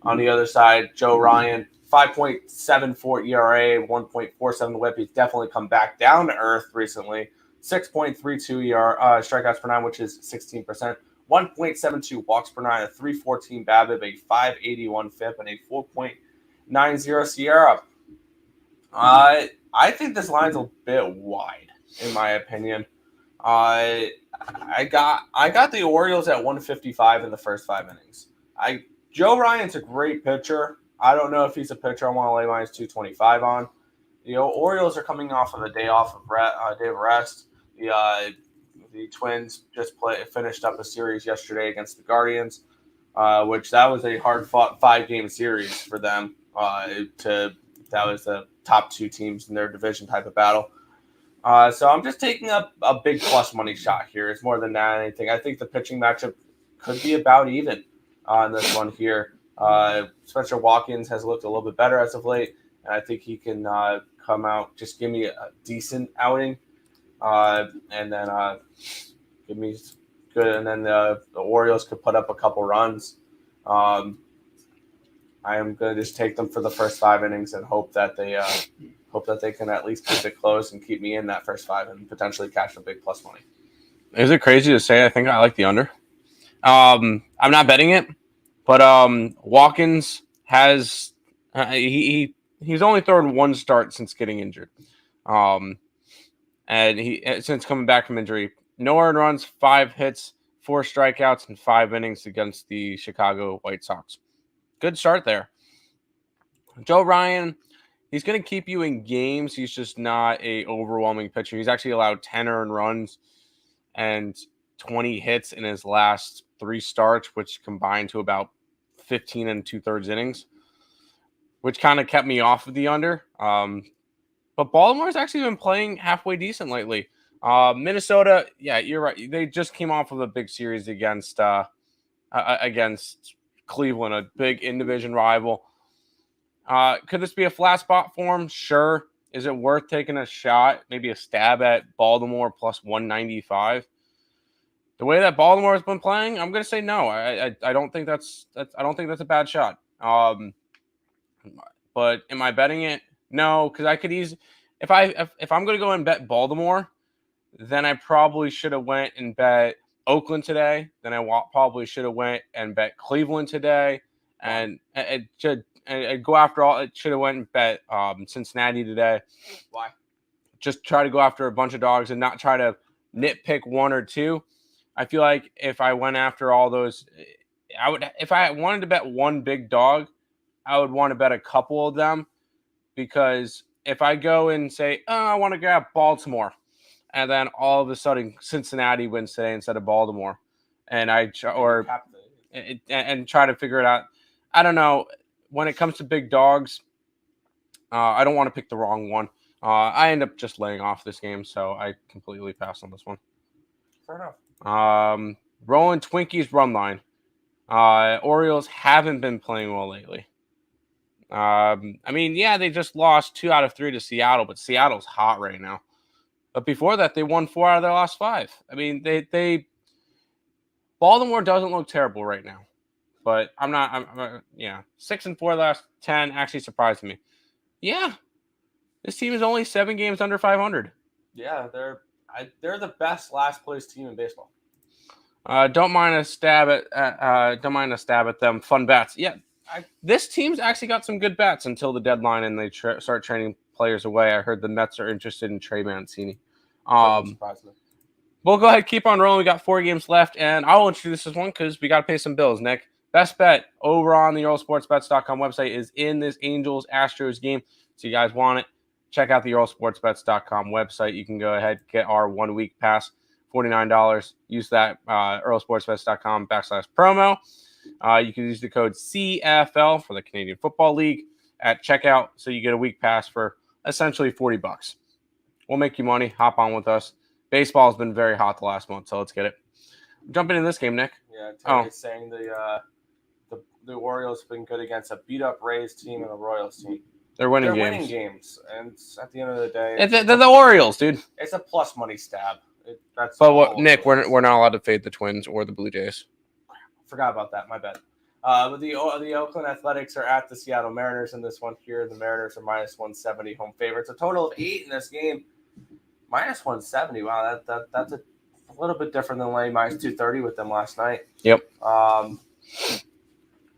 on the other side, Joe Ryan, 5.74 ERA, 1.47 WHIP. He's definitely come back down to earth recently. 6.32 strikeouts per 9, which is 16%. 1.72 walks per 9, a 3.14 BABIP, a 5.81 FIP, and a 4.90 SIERA. I think this line's a bit wide, in my opinion. I got the Orioles at 155 in the first 5 innings. Joe Ryan's a great pitcher. I don't know if he's a pitcher I want to lay -225 on. The Orioles are coming off of a day of rest. The Twins just finished up a series yesterday against the Guardians, which that was a hard-fought 5-game series for them. That was the top 2 teams in their division type of battle. So I'm just taking a big plus money shot here. It's more than that anything. I think the pitching matchup could be about even on this one here. Spencer Watkins has looked a little bit better as of late, and I think he can come out, just give me a decent outing, and then give me good. And then the Orioles could put up a couple runs. I am going to just take them for the first 5 innings and hope that they can at least keep it close and keep me in that first 5 and potentially cash a big plus money. Is it crazy to say I think I like the under? I'm not betting it, but Watkins has he's only thrown 1 start since getting injured, and since coming back from injury, no earned runs, 5 hits, 4 strikeouts, and 5 innings against the Chicago White Sox. Good start there. Joe Ryan, he's going to keep you in games. He's just not a overwhelming pitcher. He's actually allowed 10 earned runs and 20 hits in his last 3 starts, which combined to about 15 2/3 innings. which kind of kept me off of the under. But Baltimore's actually been playing halfway decent lately. Minnesota, yeah, you're right. They just came off of a big series against Cleveland, a big in-division rival. Could this be a flat spot for them? Sure. Is it worth taking a shot, maybe a stab at Baltimore plus 195? The way that Baltimore has been playing, I'm going to say no. I don't think that's a bad shot. But am I betting it? No, because I could easily, if I'm going to go and bet Baltimore, then I probably should have went and bet Oakland today. Then I probably should have went and bet Cleveland today, and go after all. It should have went and bet Cincinnati today. Why? Just try to go after a bunch of dogs and not try to nitpick one or two. I feel like if I went after all those, I would. If I wanted to bet one big dog, I would want to bet a couple of them, because if I go and say, oh, I want to grab Baltimore, and then all of a sudden Cincinnati wins today instead of Baltimore, and and try to figure it out. I don't know. When it comes to big dogs, I don't want to pick the wrong one. I end up just laying off this game, so I completely pass on this one. Fair enough. Rolling Twinkies run line. Orioles haven't been playing well lately. I mean, yeah, they just lost 2 out of 3 to Seattle, but Seattle's hot right now. But before that, they won 4 out of their last 5. I mean, Baltimore doesn't look terrible right now, but I'm 6-4 the last 10 actually surprised me. Yeah, this team is only 7 games under 500. Yeah, they're the best last place team in baseball. Don't mind a stab at them. Fun bats. Yeah, this team's actually got some good bats until the deadline, and they start trading players away. I heard the Mets are interested in Trey Mancini. We'll go ahead, keep on rolling. We got 4 games left, and I'll introduce this one because we got to pay some bills, Nick. Best bet over on the EarleSportsBets.com website is in this Angels-Astros game. So you guys want it, check out the EarleSportsBets.com website. You can go ahead, get our 1-week pass, $49. Use that EarleSportsBets.com/promo. You can use the code CFL for the Canadian Football League at checkout, so you get a week pass for essentially $40. We'll make you money. Hop on with us. Baseball has been very hot the last month, so let's get it. Jump into this game, Nick. Yeah, Terry's saying the Orioles have been good against a beat-up Rays team and a Royals team. They're winning games, and at the end of the day, they're the Orioles, dude. It's a plus money stab. Nick, we're not allowed to fade the Twins or the Blue Jays. Forgot about that. My bad. But the Oakland Athletics are at the Seattle Mariners in this one here. The Mariners are minus 170 home favorites. A total of 8 in this game. Minus 170. Wow, that's a little bit different than laying minus 230 with them last night. Yep.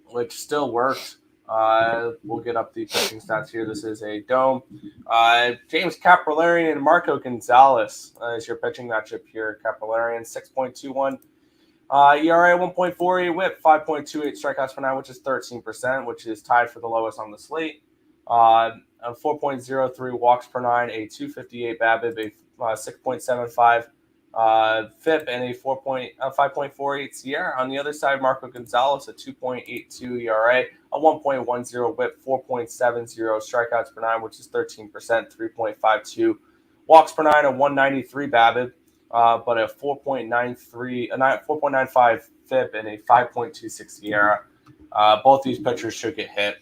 Which still worked. We'll get up the pitching stats here. This is a dome. James Caprilarian and Marco Gonzalez is your pitching matchup here. Caprilarian 6.21. ERA 1.48, WHIP 5.28, strikeouts per 9, which is 13%, which is tied for the lowest on the slate. 4.03 walks per 9, a 258 BABIP, a 6.75 FIP, and a 5.48 SIERA. On the other side, Marco Gonzalez, a 2.82 ERA, a 1.10 WHIP, 4.70 strikeouts per 9, which is 13%, 3.52 walks per 9, a 193 BABIP. But a 4.95 FIP and a 5.26 SIERA. Both these pitchers should get hit.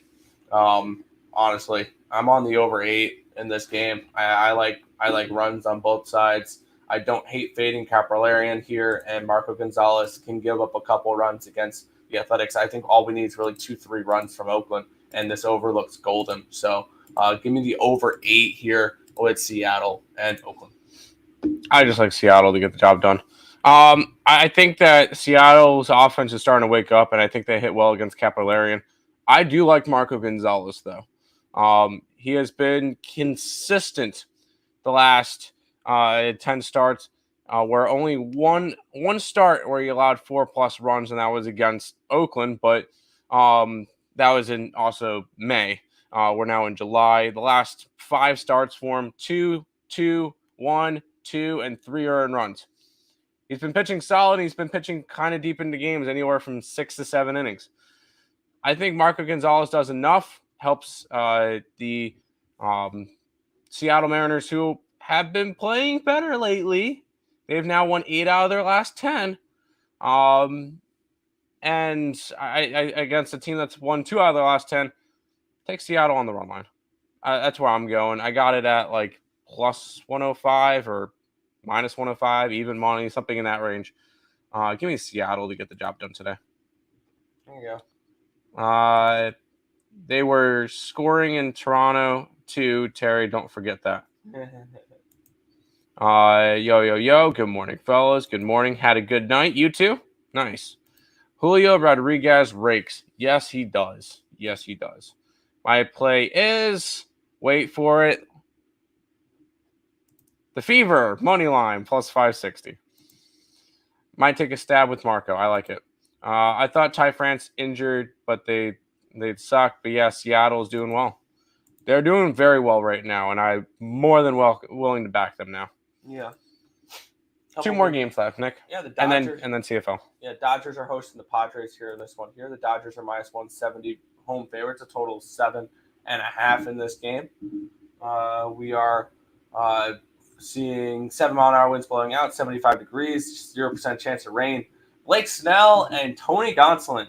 Honestly, I'm on the over 8 in this game. I like runs on both sides. I don't hate fading Caprilarian here, and Marco Gonzalez can give up a couple runs against the Athletics. I think all we need is really 2-3 runs from Oakland, and this over looks golden. So give me the over 8 here with Seattle and Oakland. I just like Seattle to get the job done. I think that Seattle's offense is starting to wake up, and I think they hit well against Caprilarian. I do like Marco Gonzalez, though. He has been consistent the last 10 starts, where only one start where he allowed 4+ runs, and that was against Oakland, but that was in also May. We're now in July. The last 5 starts for him, 2, 2, 1, 2, and 3 earned runs. He's been pitching solid. He's been pitching kind of deep into games, anywhere from 6 to 7 innings. I think Marco Gonzalez does enough. helps the Seattle Mariners, who have been playing better lately. They've now won 8 out of their last 10. And I against a team that's won 2 out of their last 10, take Seattle on the run line. That's where I'm going. I got it at like plus 105 or minus 105, even money, something in that range. Give me Seattle to get the job done today. There you go. They were scoring in Toronto too, Terry. Don't forget that. Yo. Good morning, fellas. Good morning. Had a good night. You too? Nice. Julio Rodriguez rakes. Yes, he does. My play is, wait for it, the Fever money line plus 560. Might take a stab with Marco. I like it. I thought Ty France injured, but they'd suck. But yeah, Seattle's doing well. They're doing very well right now, and I'm more than willing to back them now. Yeah. 2 more games left, Nick. Yeah, the Dodgers. And then CFL. Yeah, Dodgers are hosting the Padres here in this one. Here, the Dodgers are minus 170 home favorites, a total of 7.5 in this game. We are seeing 7-mile-an-hour winds blowing out, 75 degrees, 0% chance of rain. Blake Snell and Tony Gonsolin,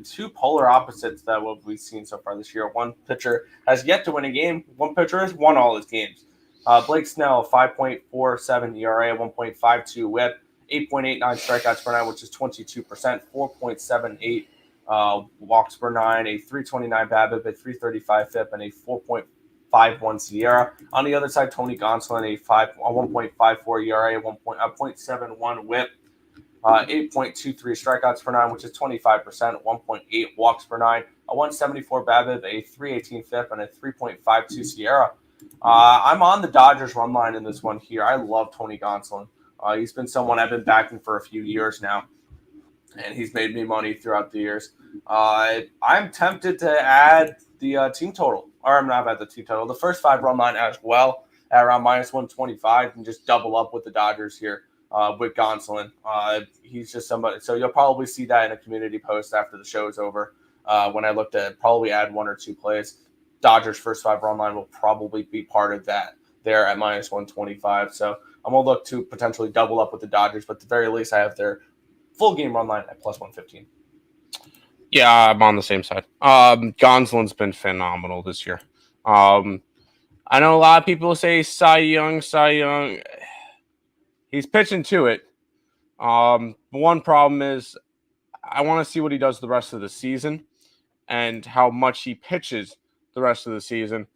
2 polar opposites that what we've seen so far this year. One pitcher has yet to win a game. One pitcher has won all his games. Blake Snell, 5.47 ERA, 1.52 WHIP, 8.89 strikeouts per nine, which is 22%, 4.78 walks per nine, a 329 BABIP, a 335 FIP, and a 4.51 SIERA. On the other side, Tony Gonsolin, a 1.54 ERA, 0.71 WHIP, 8.23 strikeouts per nine, which is 25%, 1.8 walks per nine, a 174 BABIP, a 318 FIP, and a 3.52 SIERA. I'm on the Dodgers run line in this one here. I love Tony Gonsolin. He's been someone I've been backing for a few years now, and he's made me money throughout the years. I'm tempted to add the team total, or I'm not at the team total, the first 5 run line as well at around minus 125, and just double up with the Dodgers here with Gonsolin. He's just somebody, so you'll probably see that in a community post after the show is over when I look to probably add 1 or 2 plays. Dodgers first 5 run line will probably be part of that there at minus 125. So I'm going to look to potentially double up with the Dodgers, but at the very least, I have their full game run line at plus 115. Yeah, I'm on the same side. Gonsolin's been phenomenal this year. I know a lot of people say Cy Young. He's pitching to it. One problem is I want to see what he does the rest of the season and how much he pitches the rest of the season.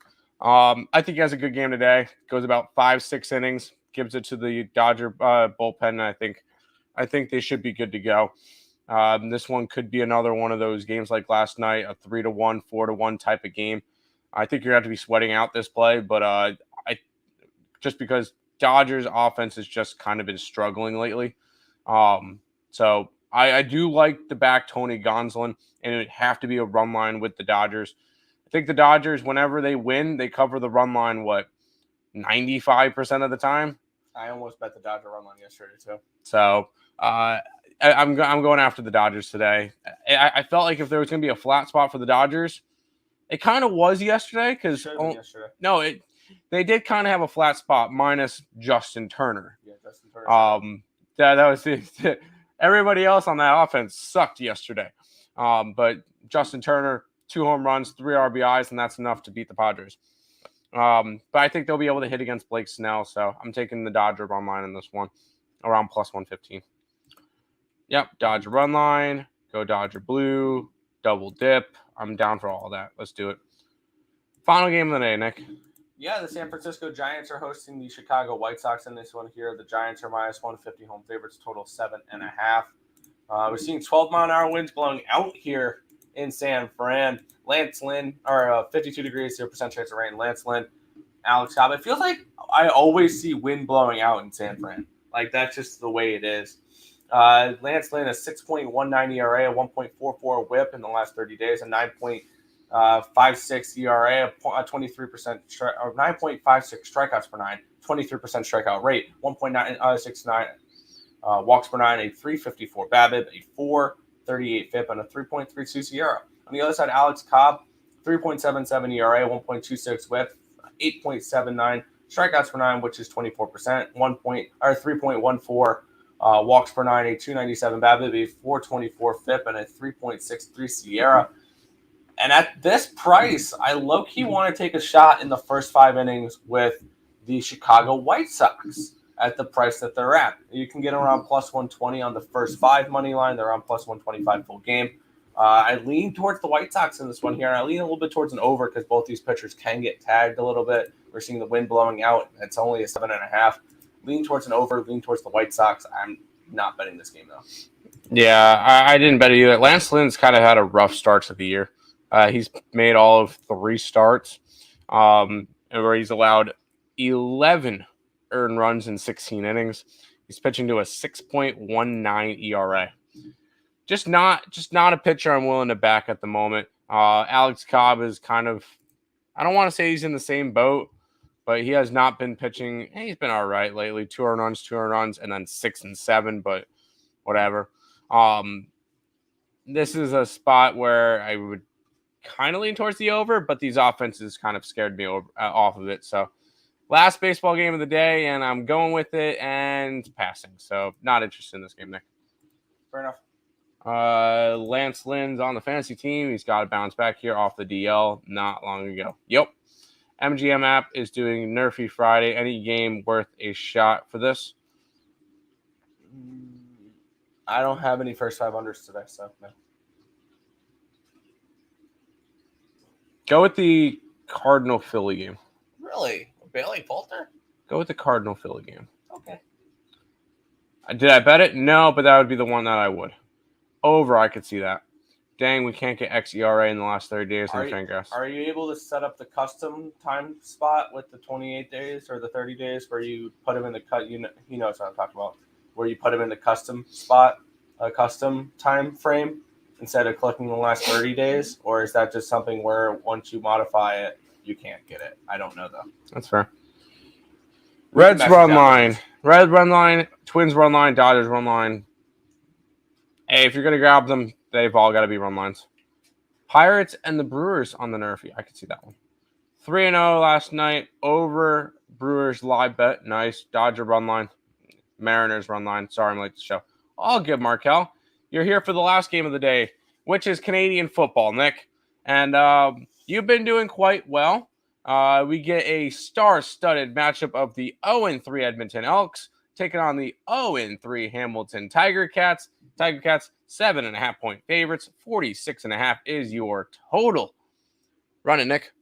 I think he has a good game today. Goes about 5-6 innings, gives it to the Dodger bullpen, and I think they should be good to go. This one could be another one of those games like last night, a 3-1, 4-1 type of game. I think you're going to have to be sweating out this play, but I just because Dodgers offense has just kind of been struggling lately. So I do like the back Tony Gonsolin, and it would have to be a run line with the Dodgers. I think the Dodgers, whenever they win, they cover the run line, 95% of the time? I almost bet the Dodger run line yesterday, too. So I'm going after the Dodgers today. I felt like if there was going to be a flat spot for the Dodgers, it kind of was yesterday. They did kind of have a flat spot minus Justin Turner. Yeah, Justin Turner. That was everybody else on that offense sucked yesterday. But Justin Turner, 2 home runs, 3 RBIs, and that's enough to beat the Padres. But I think they'll be able to hit against Blake Snell, so I'm taking the Dodger run line in this one, around plus 115. Yep, Dodger run line, go Dodger blue, double dip. I'm down for all that. Let's do it. Final game of the day, Nick. Yeah, the San Francisco Giants are hosting the Chicago White Sox in this one here. The Giants are minus 150 home favorites, total 7.5. We're seeing 12-mile-an-hour winds blowing out here in San Fran. Lance Lynn, or 52 degrees, 0% chance of rain. Lance Lynn, Alex Cobb. It feels like I always see wind blowing out in San Fran. Like, that's just the way it is. Lance Lynn, a 6.19 ERA, a 1.44 WHIP in the last 30 days, a 9.56 ERA, a 23%, or 9.56 strikeouts per nine, 23% strikeout rate, 1.69 walks per nine, a 354 BABIP, a 438 FIP, and a 3.32 SIERA. On the other side, Alex Cobb, 3.77 ERA, 1.26 WHIP, 8.79 strikeouts per nine, which is 24%, 3.14 walks per nine, a 297 BABIP, 424 FIP, and a 3.63 Sierra. And at this price, I low-key want to take a shot in the first 5 innings with the Chicago White Sox at the price that they're at. You can get around plus 120 on the first 5 money line. They're on plus 125 full game. I lean towards the White Sox in this one here. I lean a little bit towards an over because both these pitchers can get tagged a little bit. We're seeing the wind blowing out. It's only a 7.5. Lean towards an over. Lean towards the White Sox. I'm not betting this game, though. Yeah, I didn't bet it either. Lance Lynn's kind of had a rough start to the year. He's made all of 3 starts where he's allowed 11 earned runs in 16 innings. He's pitching to a 6.19 ERA. Just not a pitcher I'm willing to back at the moment. Alex Cobb is kind of, I don't want to say he's in the same boat, but he has not been pitching. He's been all right lately. 2 earned runs, and then 6 and 7, but whatever. This is a spot where I would kind of lean towards the over, but these offenses kind of scared me off of it. So last baseball game of the day, and I'm going with it and passing. So not interested in this game, Nick. Fair enough. Lance Lynn's on the fantasy team. He's got to bounce back here off the DL not long ago. Yep. MGM app is doing Nerfy Friday. Any game worth a shot for this? I don't have any first 5 unders today, so no. Go with the Cardinal Philly game. Really? Bailey Poulter? Go with the Cardinal Philly game. Okay. Did I bet it? No, but that would be the one that I would. Over, I could see that. Dang, we can't get xERA in the last 30 days in Fangraphs. Are you able to set up the custom time spot with the 28 days or the 30 days where you put them in the cut? He knows what I'm talking about. Where you put them in the custom spot, a custom time frame instead of clicking the last 30 days? Or is that just something where once you modify it, you can't get it? I don't know, though. That's fair. Reds run line. Red run line. Twins run line. Dodgers run line. Hey, if you're going to grab them, they've all got to be run lines. Pirates and the Brewers on the Nerfy. I could see that one. 3-0 last night. Over Brewers live bet. Nice. Dodger run line. Mariners run line. Sorry, I'm late to the show. All good, Markel. You're here for the last game of the day, which is Canadian football, Nick. And you've been doing quite well. We get a star-studded matchup of the 0-3 Edmonton Elks taking on the 0-3 Hamilton Tiger Cats. Tiger Cats, 7.5-point favorites. 46.5 is your total. Run it, Nick.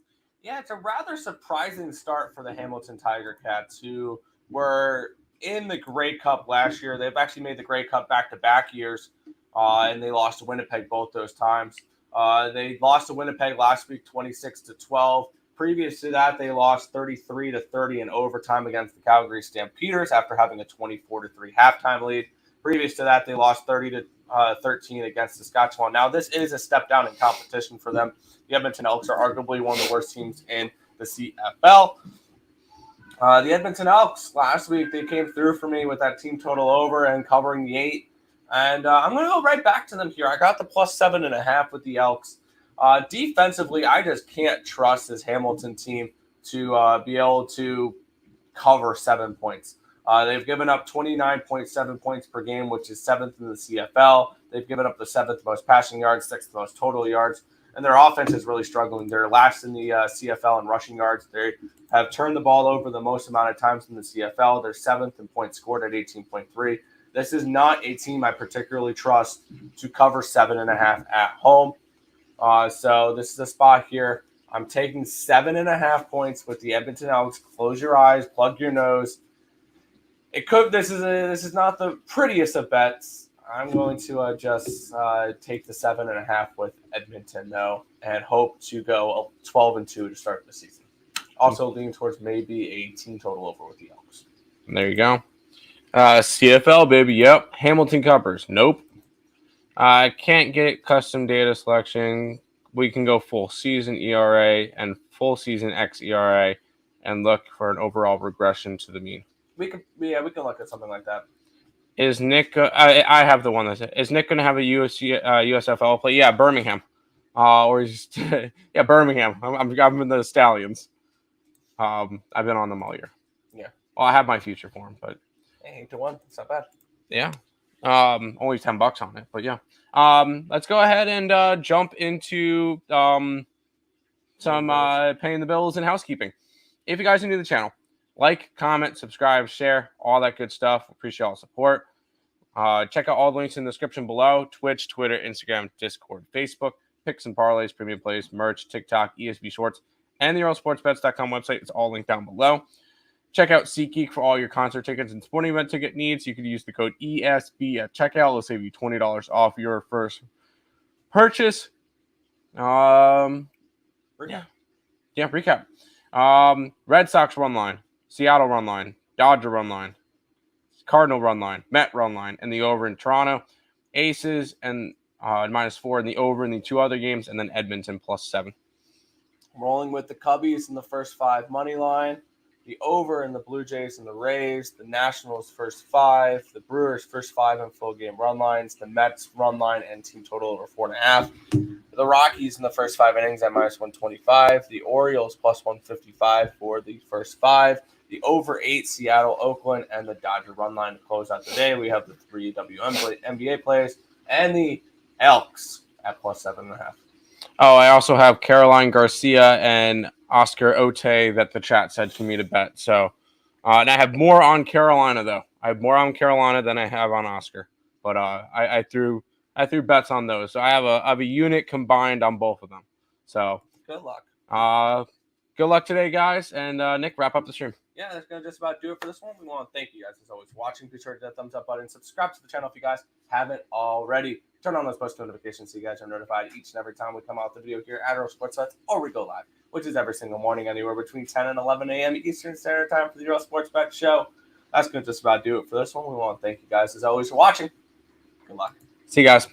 Yeah, it's a rather surprising start for the Hamilton Tiger Cats, who were in the Grey Cup last year. They've actually made the Grey Cup back-to-back years, and they lost to Winnipeg both those times. They lost to Winnipeg last week, 26-12. Previous to that, they lost 33-30 in overtime against the Calgary Stampeders after having a 24-3 halftime lead. Previous to that, they lost 30-13 against Saskatchewan. Now, this is a step down in competition for them. The Edmonton Elks are arguably one of the worst teams in the CFL. The Edmonton Elks, last week, they came through for me with that team total over and covering the 8. And I'm going to go right back to them here. I got the plus 7.5 with the Elks. Defensively, I just can't trust this Hamilton team to be able to cover 7 points. They've given up 29.7 points per game, which is 7th in the CFL. They've given up the 7th most passing yards, 6th most total yards, and their offense is really struggling. They're last in the CFL in rushing yards. They have turned the ball over the most amount of times in the CFL. They're 7th in points scored at 18.3. This is not a team I particularly trust to cover 7.5 at home. So this is a spot here. I'm taking 7.5 points with the Edmonton Elks. Close your eyes, plug your nose. It could. This is not the prettiest of bets. I'm going to just take the 7.5 with Edmonton though, and hope to go 12-2 to start the season. Also lean towards maybe a team total over with the Elks. There you go. CFL baby. Yep. Hamilton covers. Nope. I can't get custom data selection. We can go full season ERA and full season xERA and look for an overall regression to the mean. We can look at something like that. Is Nick? I have the one that says, is Nick going to have a USFL play? Yeah, Birmingham. Or he's yeah, Birmingham. I'm in the Stallions. I've been on them all year. Yeah. Well, I have my future for him, but Hey, 8-1. It's not bad. yeah. Only $10 on it, but yeah. Let's go ahead and jump into some paying the bills and housekeeping. If you guys are new to the channel, like, comment, subscribe, share, all that good stuff. Appreciate all the support. Check out all the links in the description below: Twitch, Twitter, Instagram, Discord, Facebook, picks and parlays, premium plays, merch, TikTok, ESB Shorts, and the EarleSportsBets.com website. It's all linked down below. Check out SeatGeek for all your concert tickets and sporting event ticket needs. You can use the code ESB at checkout. It'll save you $20 off your first purchase. Recap. Red Sox run line, Seattle run line, Dodger run line, Cardinal run line, Met run line, and the over in Toronto. Aces and -4 in the over in the two other games, and then Edmonton +7. Rolling with the Cubbies in the first 5 money line. The over in the Blue Jays and the Rays, the Nationals first 5, the Brewers first 5 and full game run lines, the Mets run line and team total over 4.5. The Rockies in the first 5 innings at -125, the Orioles +155 for the first 5, the over 8 Seattle, Oakland, and the Dodger run line to close out the day. We have the 3 WNBA plays and the Elks at +7.5. Oh, I also have Caroline Garcia and Oscar Ote that the chat said for me to bet. So, and I have more on Carolina though. I have more on Carolina than I have on Oscar. But I threw bets on those. So I have a unit combined on both of them. So good luck. Good luck today, guys. And Nick, wrap up the stream. Yeah, that's going to just about do it for this one. We want to thank you guys as always for watching. Be sure to hit that thumbs up button. Subscribe to the channel if you guys haven't already. Turn on those post notifications so you guys are notified each and every time we come out with a video here at Earle Sports Bets or we go live, which is every single morning anywhere between 10 and 11 a.m. Eastern Standard Time for the Earle Sports Bet Show. That's going to just about do it for this one. We want to thank you guys as always for watching. Good luck. See you guys.